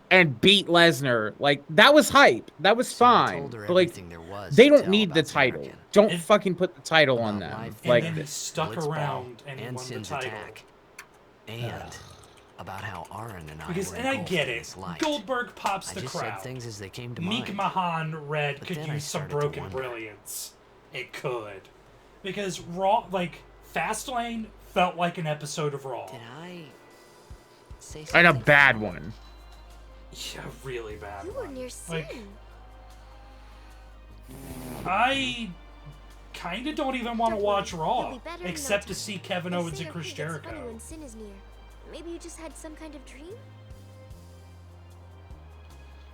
and beat Lesnar. Like, that was hype. That was So I fine. told her But, like, everything there was they to don't tell need the about title. Xanarkin. Don't And- fucking put the title on About them. life And Like, then he stuck Blitzball around and he won the Sin's title. attack. And about how Aaron and I Because, were and I engulfed get in it. this light. Goldberg pops I the just crowd. said things as they came to Meek mind. Mahan Red But could then I use some started to broken wonder. brilliance. It could. Because Raw, like, Fastlane felt like an episode of Raw. Did I say and a something? bad one. Yeah, really bad. You were one. near sin. Like, I kind of don't even want to Don't watch worry, Raw, you'll be better in no except to time. see Kevin They Owens say and a Chris pig gets funny Jericho. when sin is near. Maybe you just had some kind of dream?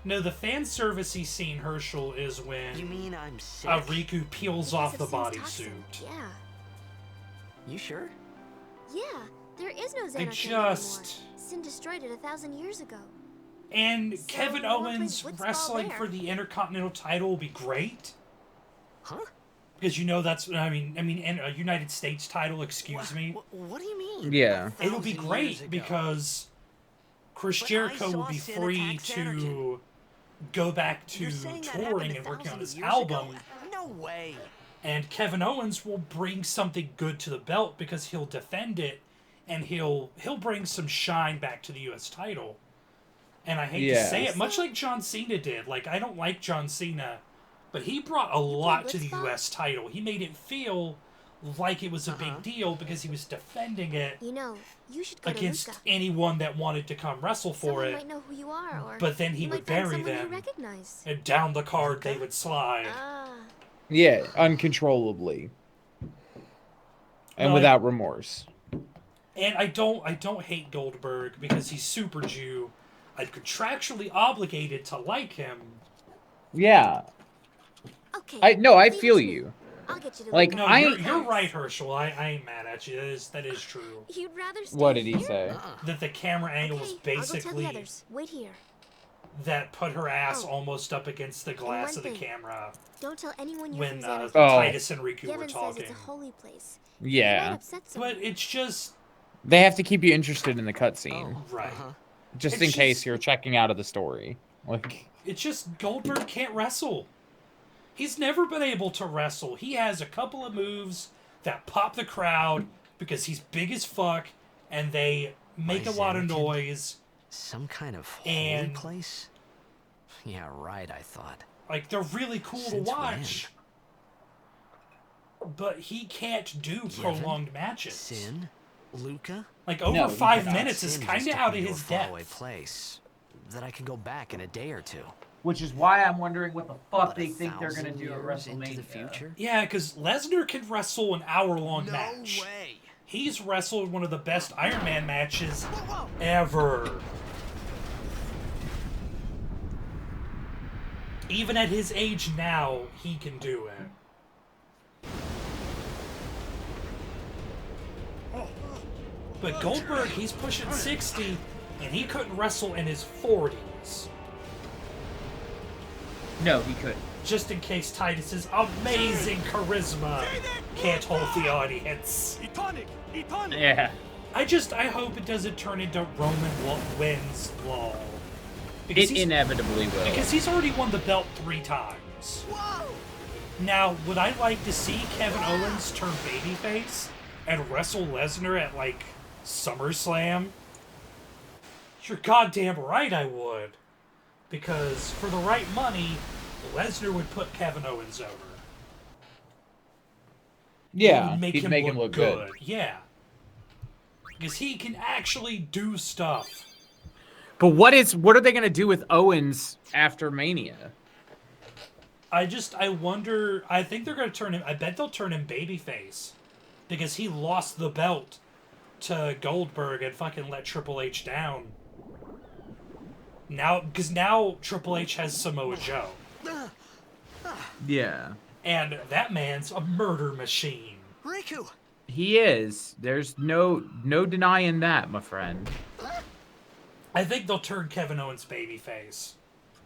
No, the fan servicey scene, Herschel, is when You mean I'm sick? Riku peels Because off of the Sin's bodysuit. toxin. Yeah. You sure? Yeah, there is no Xanarkand just- anymore. Sin destroyed it 1,000 years ago. And So, Kevin what Owens plays Blitzball wrestling there? for the Intercontinental title will be great. Huh? Because you know that's, and a United States title, excuse me. What do you mean? Yeah. It'll be 1,000 years great ago. because Chris But I Jericho will saw be Sin free attack Xanarkand. to go back to You're saying that touring happened and working on 1,000 his years album. ago? No way. And Kevin Owens will bring something good to the belt because he'll defend it, and he'll bring some shine back to the U.S. title. And I hate to Yeah. say it, much like John Cena did. Like, I don't like John Cena, but he brought a lot to the Blitzball? U.S. title. He made it feel like it was a big deal because he was defending it You know, you should go against to Luca. anyone that wanted to come wrestle for Someone it. might know who you are, or But then he you would might find bury someone you them, recognize. and down the card they would slide. Ah, Yeah, uncontrollably. And Well, without remorse. And I don't hate Goldberg because he's Super Jew. I'm contractually obligated to like him. Yeah. okay. I leave it feel to me. you. I'll get you to Like, Luca. No, I- you're right, Herschel. I ain't mad at you. That is true. You'd rather stay What did he here? say? That the camera angle Okay, was I'll go tell the basically others. Wait here. that put her ass Oh. almost up against the glass one of the thing. camera Don't tell anyone you're when from Xanarkand. Oh. Titus and Riku were Yevon says talking. it's a holy place. It might Yeah. upset someone. But it's just They have to keep you interested in the cutscene. right. Just It's in case just- you're checking out of the story. Like, It's just Goldberg can't wrestle. He's never been able to wrestle. He has a couple of moves that pop the crowd because he's big as fuck and they make Why a lot of Xanarkand? noise. Some kind of holy And- place? Yeah, right, I thought. Like, they're really cool Since to watch. But he can't do Yevon? prolonged matches. Sin? Luca? Like, over No, he 5 cannot. minutes is Sin kind just of took out me of to a his faraway depth. place that I can go back in a day or two. which is why I'm wondering what the fuck But they think they're gonna 1,000 do at years into WrestleMania. the future? Yeah, because Lesnar can wrestle an hour-long No match. way. He's wrestled one of the best Iron Man matches ever. Even at his age now, he can do it. But Goldberg, he's pushing 60, and he couldn't wrestle in his 40s. No, he couldn't. Just in case Titus's amazing charisma can't hold the audience. Yeah. I hope it doesn't turn into Roman wins Law. Because It he's, inevitably will. because he's already won the belt 3 times. Now, would I like to see Kevin Owens turn babyface and wrestle Lesnar at, like, SummerSlam? You're goddamn right I would. Because for the right money, Lesnar would put Kevin Owens over. It Yeah, would he'd make him look good. Yeah. Because he can actually do stuff. But what are they gonna do with Owens after Mania? I wonder, I think they're going to turn him, I bet they'll turn him babyface. Because he lost the belt to Goldberg and fucking let Triple H down. Because now Triple H has Samoa Joe. Yeah. And that man's a murder machine. Riku! He is. There's no denying that, my friend. I think they'll turn Kevin Owens babyface.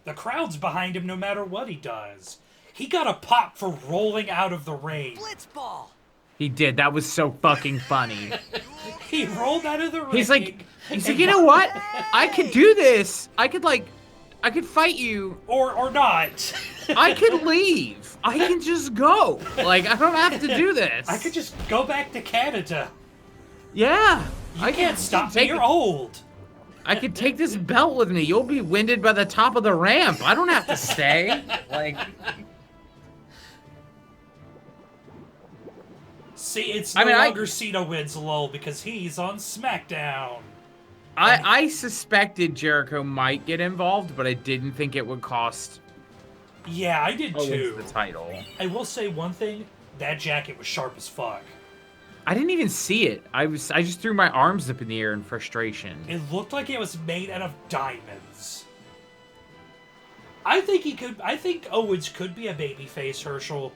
The crowd's behind him no matter what he does. He got a pop for rolling out of the ring. Blitzball! He did. That was so fucking funny. He rolled out of the ring. He's like, you know what? I could do this. I could fight you. Or not. I could leave. I can just go. Like, I don't have to do this. I could just go back to Canada. Yeah. I can't stop me. take You're it. old. I could take this belt with me. You'll be winded by the top of the ramp. I don't have to stay. Like, See, it's I no mean, longer Cena wins lull because he's on SmackDown. I suspected Jericho might get involved, but I didn't think it would cost Yeah, I did Owens too. the title. I will say one thing: that jacket was sharp as fuck. I didn't even see it. I just threw my arms up in the air in frustration. It looked like it was made out of diamonds. I think Owens could be a babyface, Herschel,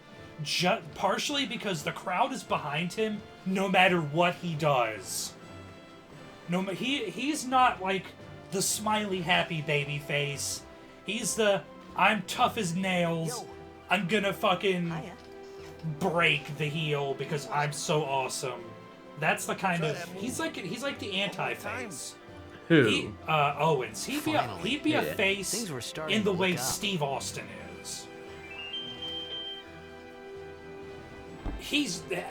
partially because the crowd is behind him no matter what he does. He's not like the smiley happy baby face. He's the I'm tough as nails. Yo. I'm gonna fucking Hiya. break the heel because I'm so awesome. That's the kind of he's like the anti-face. Who? Owens. He'd be a Yeah. face Things were starting in the to way look up. Steve Austin is.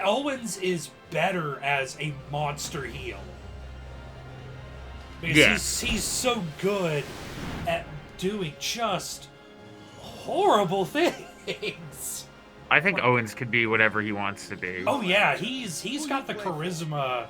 Owens is better as a monster heel. Because Yeah. he's so good at doing just horrible things. I think Owens could be whatever he wants to be. Oh yeah, he's got the charisma.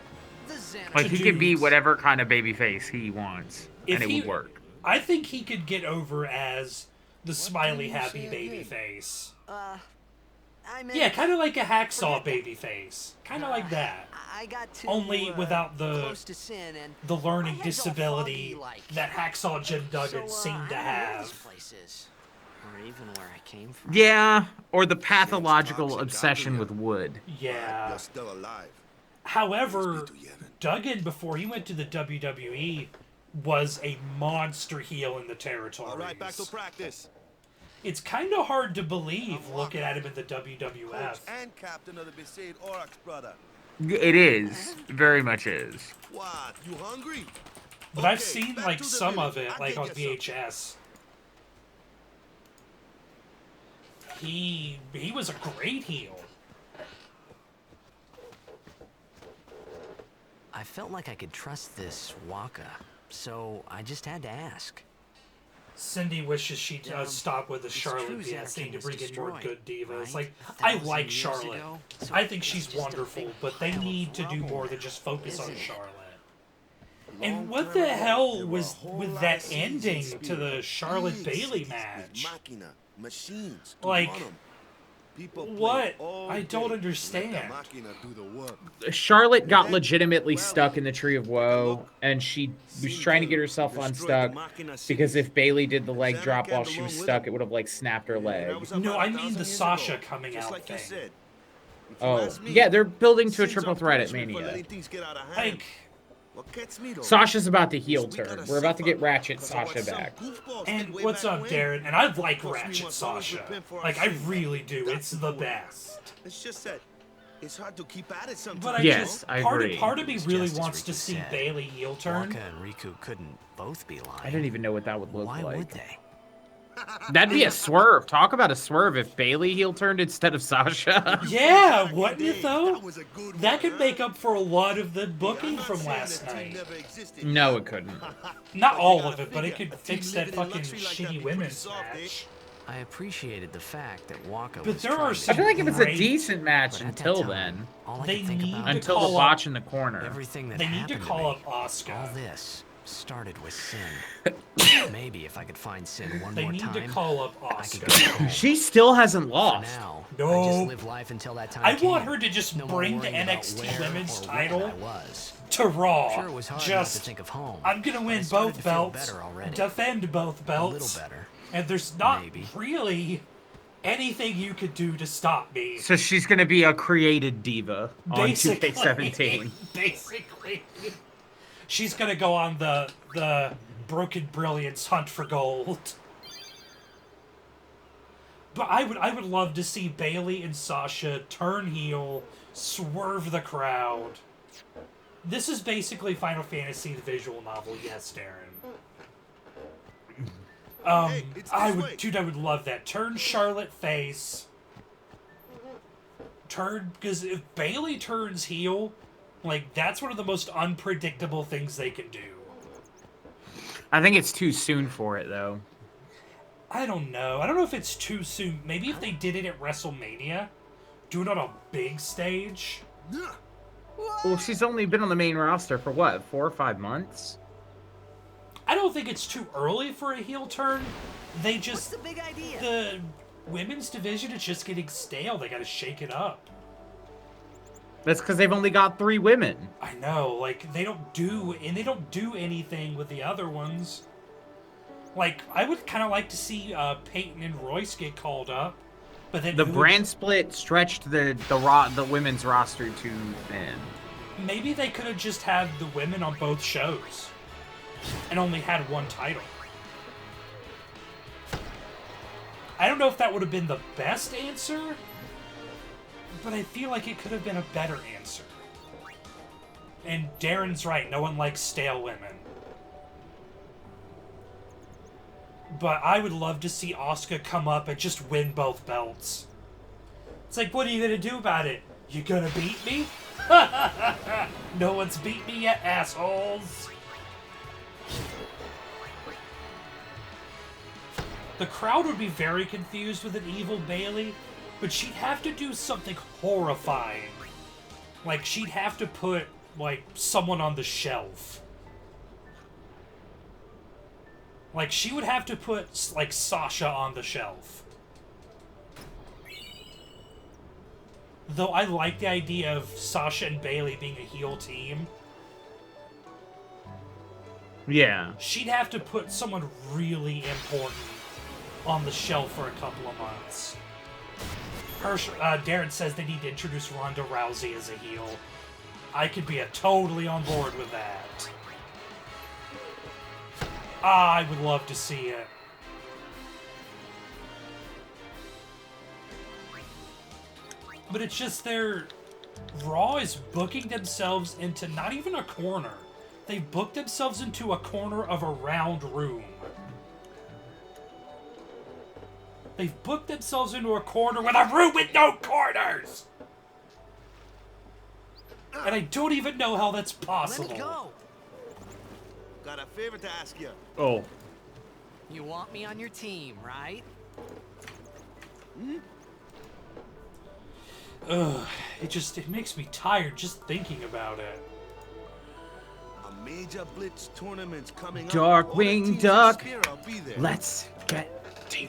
The Xanax. Like, he could be dudes. whatever kind of baby face he wants, If and it he- would work. I think he could get over as the smiley happy baby face. I meant, Yeah, kind of like a hacksaw baby face. Kind of like that. I got too, Only without close to sin and the my learning head's all disability foggy, like. that Hacksaw Jim Duggan So, seemed to I don't know these have. places, or even where I came from. Yeah, or the pathological obsession with wood. Yeah. You're still alive. However, Be together. Duggan, before he went to the WWE, was a monster heel in the All territories. right, back to practice. It's kind of hard to believe looking at him in the WWF. Coach and captain of the Besaid Oryx, brother. It is. Very much is. What? You hungry? But I've Okay, seen back like to the some of village. it, I'll like get on you something. VHS. He was a great heel. I felt like I could trust this Waka, so I just had to ask. Cindy wishes she'd stop with the It's Charlotte true BS Xanarchy thing to was bring in more destroyed, good divas. right? Like, A I thousand like years Charlotte. ago, so I think it's she's just a wonderful, big but they pile of need to do rubble more than now, just focus on isn't it? Charlotte. Long And what time the ago, hell there were was a whole with lot that of cities in ending to Spira. the Charlotte Big Bailey cities match? with machina, machines to Like, run 'em. People played what? all I don't day. understand. Let the machina do the work. Charlotte got legitimately stuck in the Tree of Woe, and she was trying to get herself unstuck, because if Bailey did the leg drop while she was stuck, it would have, like, snapped her leg. No, I mean the Sasha coming out thing. Oh, yeah, they're building to a triple threat at Mania. Like, Sasha's about to heel turn. We're about to get Ratchet Sasha back. and what's up, Darren? And I like Ratchet Sasha. Like, I really do. It's the best. It's just that it's hard to keep at it sometimes. But I Yes, just I part agree. of me It's really just as wants to Riku see said. Bailey heel turn. Waka and Riku couldn't both be lying. I didn't even know what that would look Why like. would they? That'd be a swerve. Talk about a swerve if Bailey heel turned instead of Sasha. Yeah, wouldn't it though? That was a good That one, could huh? make up for a lot of the I'm booking not from saying last that team night. never existed. No, it couldn't. Not But you all gotta of it, but it figure, could a team fix that living in fucking luxury like that shitty be pretty women's soft, eh? match. I appreciated the fact that Waka But was there are trying to some I feel like it was a Great. decent match But at that until time, then. all I They could think need about to Until the call up- botch in the corner. everything that They need to happened call me. up Asuka. All this started with Sin. Maybe if I could find Sin one They more need time, to call up I could go Asuka. home. She still hasn't For lost. now, I No. just live life until that time I want came. her to just No more bring the worrying about NXT where Women's or when title I was. to Raw. Sure, it was hard not to Just, think of home. I'm gonna but I win started both to feel belts, better already. defend both A belts, little better. and there's not Maybe. really anything you could do to stop me. So she's gonna be a created diva on 2K17. Basically, she's gonna go on the Broken Brilliance hunt for gold. But I would love to see Bailey and Sasha turn heel, swerve the crowd. This is basically Final Fantasy the visual novel, yes, Darren. Hey, it's this way. I would love that. Turn Charlotte face. Because if Bailey turns heel, like, that's one of the most unpredictable things they can do. I think it's too soon for it, though. I don't know. I don't know if it's too soon. Maybe if they did it at WrestleMania, do it on a big stage. Well, she's only been on the main roster for what, 4 or 5 months? I don't think it's too early for a heel turn. They What's just... the big idea? The women's division is just getting stale. They gotta shake it up. That's because they've only got 3 women. I know, like, they don't do anything with the other ones. Like, I would kind of like to see Peyton and Royce get called up. But then The who brand split stretched the women's roster too thin. maybe they could have just had the women on both shows and only had one title. I don't know if that would have been the best answer, but I feel like it could have been a better answer. And Darren's right, no one likes stale women. But I would love to see Asuka come up and just win both belts. It's like, what are you gonna do about it? You gonna beat me? No one's beat me yet, assholes. The crowd would be very confused with an evil Bailey, but she'd have to do something horrifying. Like, she'd have to put, like, someone on the shelf. Like, she would have to put, like, Sasha on the shelf. Though I like the idea of Sasha and Bailey being a heel team. Yeah. She'd have to put someone really important on the shelf for a couple of months. Darren says they need to introduce Ronda Rousey as a heel. I could be totally on board with that. I would love to see it. But it's just Raw is booking themselves into not even a corner. They've booked themselves into a corner of a round room. They've booked themselves into a corner with a room with no corners! And I don't even know how that's possible. Let me go. Got a favor to ask you. Oh. You want me on your team, right? Ugh, it makes me tired just thinking about it. A major blitz tournament's coming up. Darkwing Duck. Let's. Let's get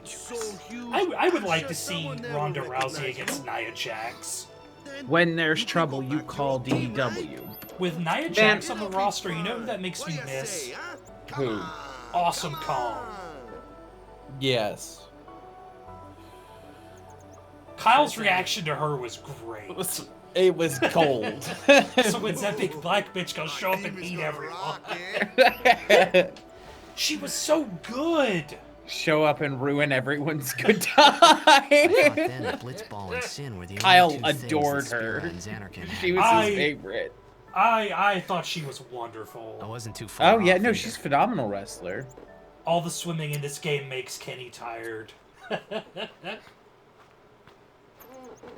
So huge. I would like I'm to sure see someone there Ronda will Rousey recognize against you. Nia Jax. Then When there's you can trouble, go you back to call your team, right? DW. With Nia Jax on the roster, you know who that makes What me do you miss? say, huh? Come Who? on, Awesome come Kong. on. Yes. Kyle's reaction to her was great. It was cold. So when's that big black bitch gonna show up and Team is eat gonna everyone? rock, eh? She was so good! Show up and ruin everyone's good Back time. then, Blitzball and Sin were the Kyle only two things adored that Spira her. and Xanarkin had. She was I- his favorite. I thought she was I wonderful. wasn't too far Oh yeah, off no, either. she's a phenomenal wrestler. All the swimming in this game makes Kenny tired.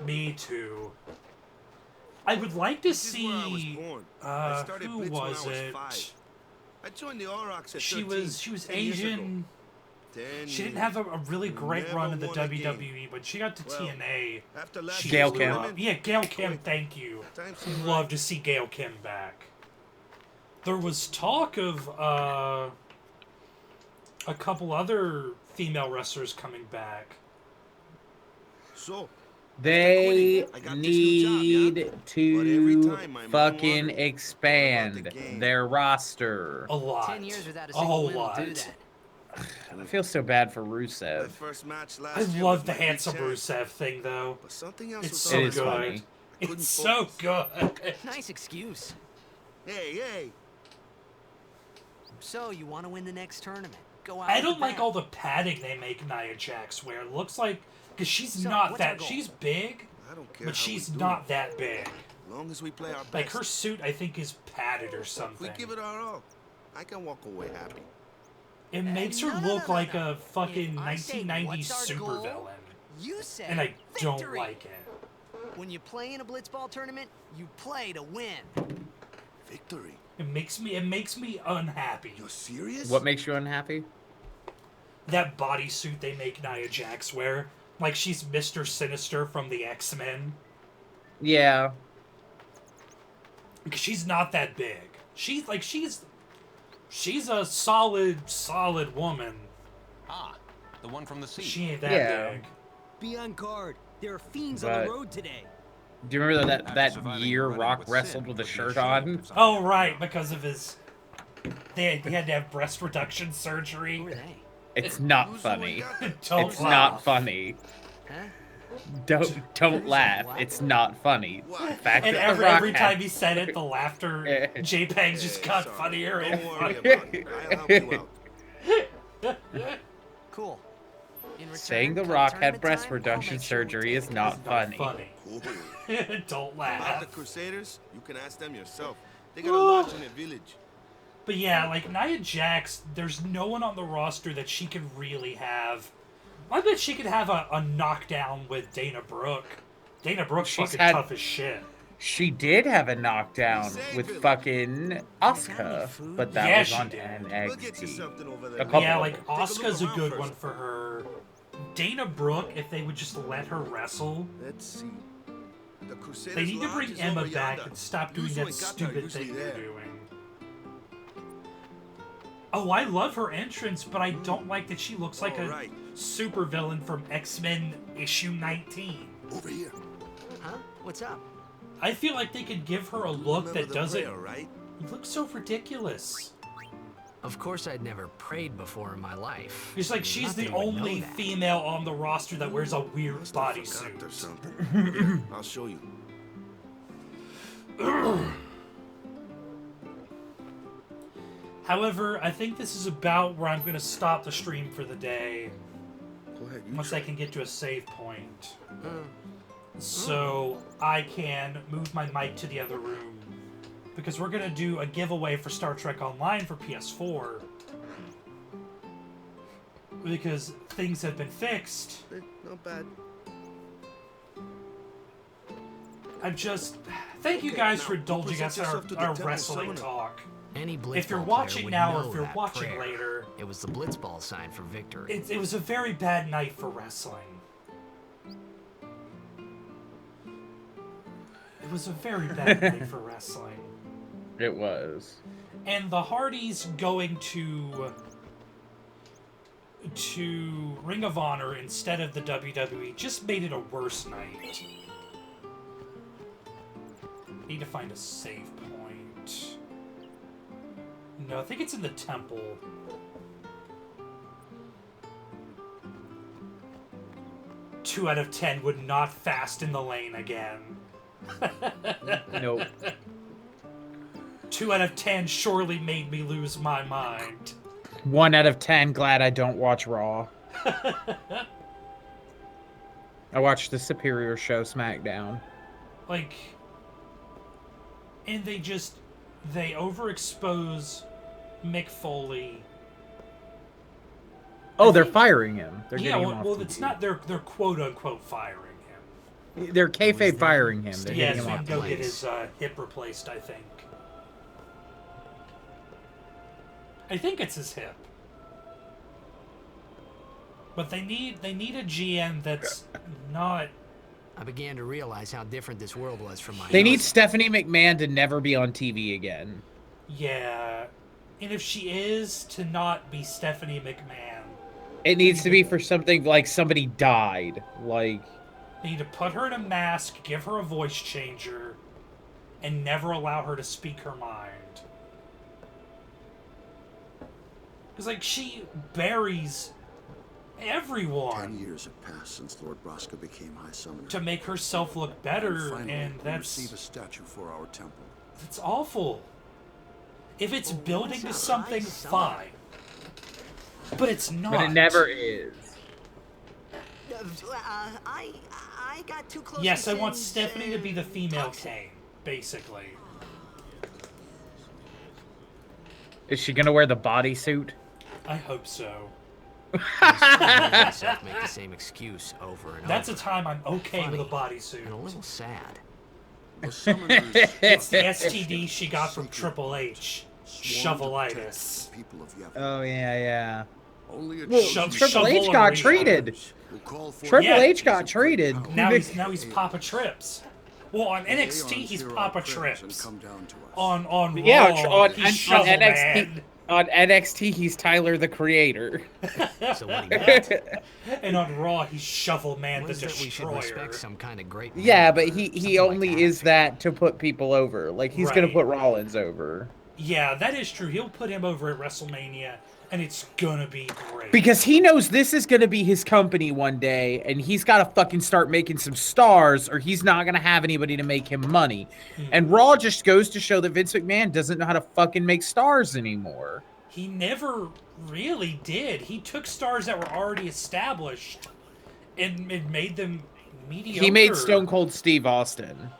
Me too. I would like to This is where I was see. born. I started Who Blitz when I was was it? 5. I joined the Aurochs at She 13, was 10 years ago. Asian. 10 She didn't years. have a really great Never run in the won a game. WWE. When she got to Well, TNA, After last she Gail blew Kim. up. Yeah, Gail Kim. Thank you. Time seemed Love right. to see Gail Kim back. There was talk of a couple other female wrestlers coming back. So, They I got this new job, need yeah? But every to time my mom fucking wanted expand about the game. their roster. A lot. 10 years without a A single whole win will lot. do that. I feel so bad for my Rusev. first match last I year love was the my big handsome chance. Rusev thing, though. But something else It's was so It up. is good. funny. Couldn't It's so focus. good. Nice excuse. Hey. So, you want to win the next tournament? Go out I with don't the like bat. all the padding they make Nia Jax wear. It looks like, because she's So, not what's our that. goal? She's big, I don't care but how she's we do not it. that big. As long as we play our best. Like her suit, I think is padded or If something. we give it our all, I can walk away happy. It makes her no, look no, like no. a fucking If I say, 1990s "What's our goal?" supervillain, You say and I don't victory. like it. When you play in a blitzball tournament, you play to win. Victory? It makes me unhappy. You're serious? What makes you unhappy? That bodysuit they make Nia Jax wear, like she's Mr. Sinister from the X-Men. Yeah. Because she's not that big. She's a solid woman. Ah, the one from the sea. She ain't that Yeah. big. Be on guard. There are fiends on But- the road today. Do you remember After that surviving year a run-in Rock with wrestled Sin, with a would be shirt ashamed on? if something Oh went right, wrong. because of his. They had to have breast reduction surgery. Who are they? It's not Who's the one funny. got that? Don't It's laugh. not funny. Huh? Don't laugh. It's not funny. The fact And that The every Rock time he said it, the laughter JPEGs just got funnier and Don't worry funnier. about it. I'll help you out. Cool. In return, saying The come Rock had tournament breast time, I'll reduction make sure we surgery take is it. not funny. Cool. Don't About laugh. the Crusaders, you can ask them yourself. They got a lodge in their village. But yeah, like Nia Jax, there's no one on the roster that she could really have. I bet she could have a knockdown with Dana Brooke. Dana Brooke's She's fucking had- tough as shit. She did have a knockdown with fucking Asuka, but that Yeah, was she on did. We'll get you NXT. something over A there. couple Yeah, of like them. Asuka's a around good first. one for her. Dana Brooke, if they would just let her wrestle, Let's see. The Crusaders they need to lodge bring is Emma over back yonder. and stop doing Yuzu that and Kata are stupid usually thing they're there. doing. Oh, I love her entrance, but I don't like that she looks like a Alright. supervillain from X-Men issue 19. Over here. Huh? What's up? I feel like they could give her a look Remember that the doesn't prayer, right? look so ridiculous. Of course, I'd never prayed before in my life. It's like she's the Nothing would know only that. female on the roster that wears a weird Forgot or bodysuit. something. Here, I'll show you. However, I think this is about where I'm going to stop the stream for the day. Go ahead. You Once try. I can get to a save point. So I can move my mic to the other room. Because we're going to do a giveaway for Star Trek Online for PS4. Because things have been fixed. Not bad. I'm just... Thank you Okay, guys now for indulging present us in yourself to the our temple wrestling summoner. talk. Any blitzball If you're player watching would now or know if you're that watching prayer. later, It was the blitzball sign for victory. it was a very bad night for wrestling. It was a very bad night for wrestling. It was. And the Hardys going to Ring of Honor instead of the WWE just made it a worse night. Need to find a save point. No, I think it's in the temple. Two out of 10 would not fast in the lane again. Nope. 2 out of 10 surely made me lose my mind. 1 out of 10. Glad I don't watch Raw. I watched the Superior Show SmackDown. Like, and they overexpose Mick Foley. Oh, they're firing him. They're Yeah, getting him off well, TV. it's not they're quote unquote firing him. They're kayfabe firing him. They're Yeah, getting so him he off can go TV. get his hip replaced. I think it's his hip. But they need a GM that's not. I began to realize how different this world was from my They need house. Stephanie McMahon to never be on TV again. Yeah, and if she is, to not be Stephanie McMahon. It needs to be for something like somebody died. Like, They need to put her in a mask, give her a voice changer, and never allow her to speak her mind. Because, like, she buries 10 everyone years have passed since Lord Braska became High Summoner. to make herself look better, Finally, and we that's receive a statue for our temple. awful. If it's building to that's something, nice, fine. But it's not. but it never is. I got too close. Yes, to I want Sin's, Stephanie to be the female toxic. Kane, basically. Is she gonna wear the bodysuit? I hope so. I hear myself make the same excuse over and That's a over. time I'm okay with a Funny. bodysuit. And a little sad. The summoners It's the STD she got from Triple H. sworn to protect Shovelitis. the people of Yavin. Oh yeah. Only a Well, chosen Triple H Shovel got and treated. will call for Triple Yeah. H got treated. Now he's Papa Trips. Well, on NXT he's Papa Trips. Come down to us. On Yeah, Raw, on he's Shovel NXT. Man. On NXT, he's Tyler the Creator. So what do you got? And on Raw he's Shovel Man the Was that we should Destroyer. respect some kind of great. Yeah, man, but or he something like only that. is that to put people over. Like, he's gonna Right. put Rollins over. Yeah, that is true. He'll put him over at WrestleMania, and it's gonna be great. Because he knows this is going to be his company one day, and he's got to fucking start making some stars, or he's not going to have anybody to make him money. And Raw just goes to show that Vince McMahon doesn't know how to fucking make stars anymore. He never really did. He took stars that were already established and made them mediocre. He made Stone Cold Steve Austin.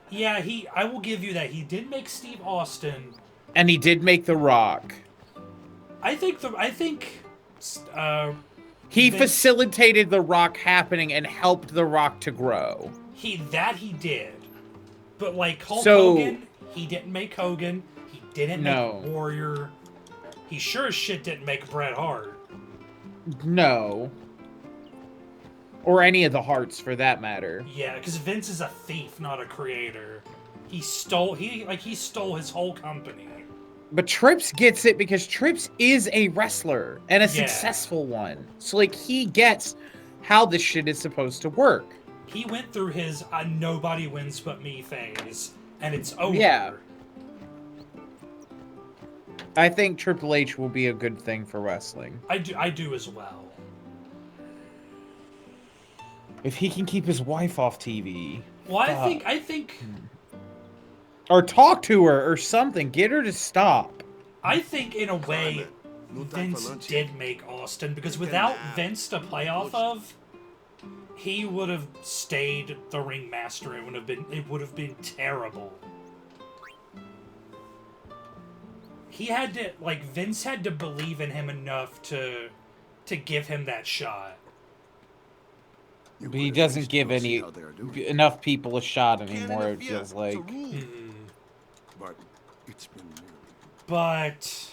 Yeah, I will give you that. He did make Steve Austin. And he did make The Rock. I think he Vince, facilitated The Rock happening and helped The Rock to grow. He did. But like Hulk Hogan, he didn't make Hogan. He didn't make Warrior. He sure as shit didn't make Bret Hart. No. Or any of the Harts, for that matter. Yeah, because Vince is a thief, not a creator. He stole his whole company. But Trips gets it because Trips is a wrestler and a successful one. So like he gets how this shit is supposed to work. He went through his nobody wins but me phase, and it's over. Yeah. I think Triple H will be a good thing for wrestling. I do as well. If he can keep his wife off TV. Well, I think or talk to her or something. Get her to stop. I think in a way Vince did make Austin, because without Vince to play off of, he would have stayed the ringmaster. It would have been terrible. Vince had to believe in him enough to give him that shot. But he doesn't give enough people a shot anymore, it feels like. But it's been But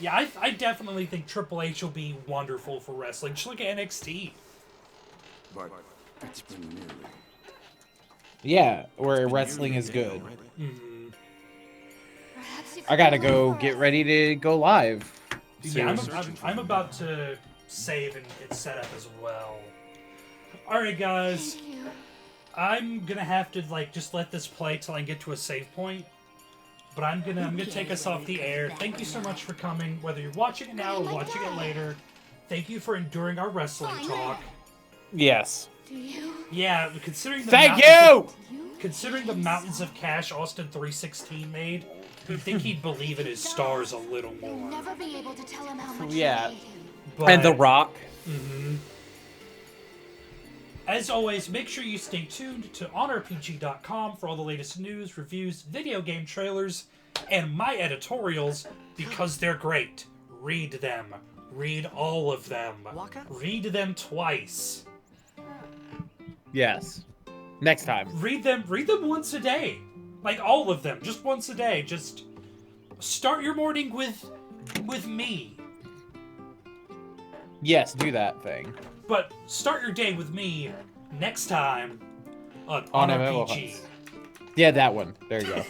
yeah, I definitely think Triple H will be wonderful for wrestling. Just look at NXT. But it's been nearly. Yeah, where wrestling is good. I gotta go get ready to go live. Yeah, I'm about to save and get set up as well. Alright, guys. I'm gonna have to just let this play till I get to a save point. But I'm gonna take us off the air. Thank you so much for coming, whether you're watching it now or watching it later. Thank you for enduring our wrestling talk. Yes. Yeah, considering the mountains of cash Austin 316 made, you'd think he'd believe in his stars a little more. Never be able to tell him how much And The Rock. As always, make sure you stay tuned to OnRPG.com for all the latest news, reviews, video game trailers, and my editorials, because they're great. Read them. Read all of them. Read them twice. Yes. Next time. Read them once a day. Like all of them, just once a day. Just start your morning with me. Yes, do that thing. But start your day with me next time on On RPG. Yeah, that one. There you go.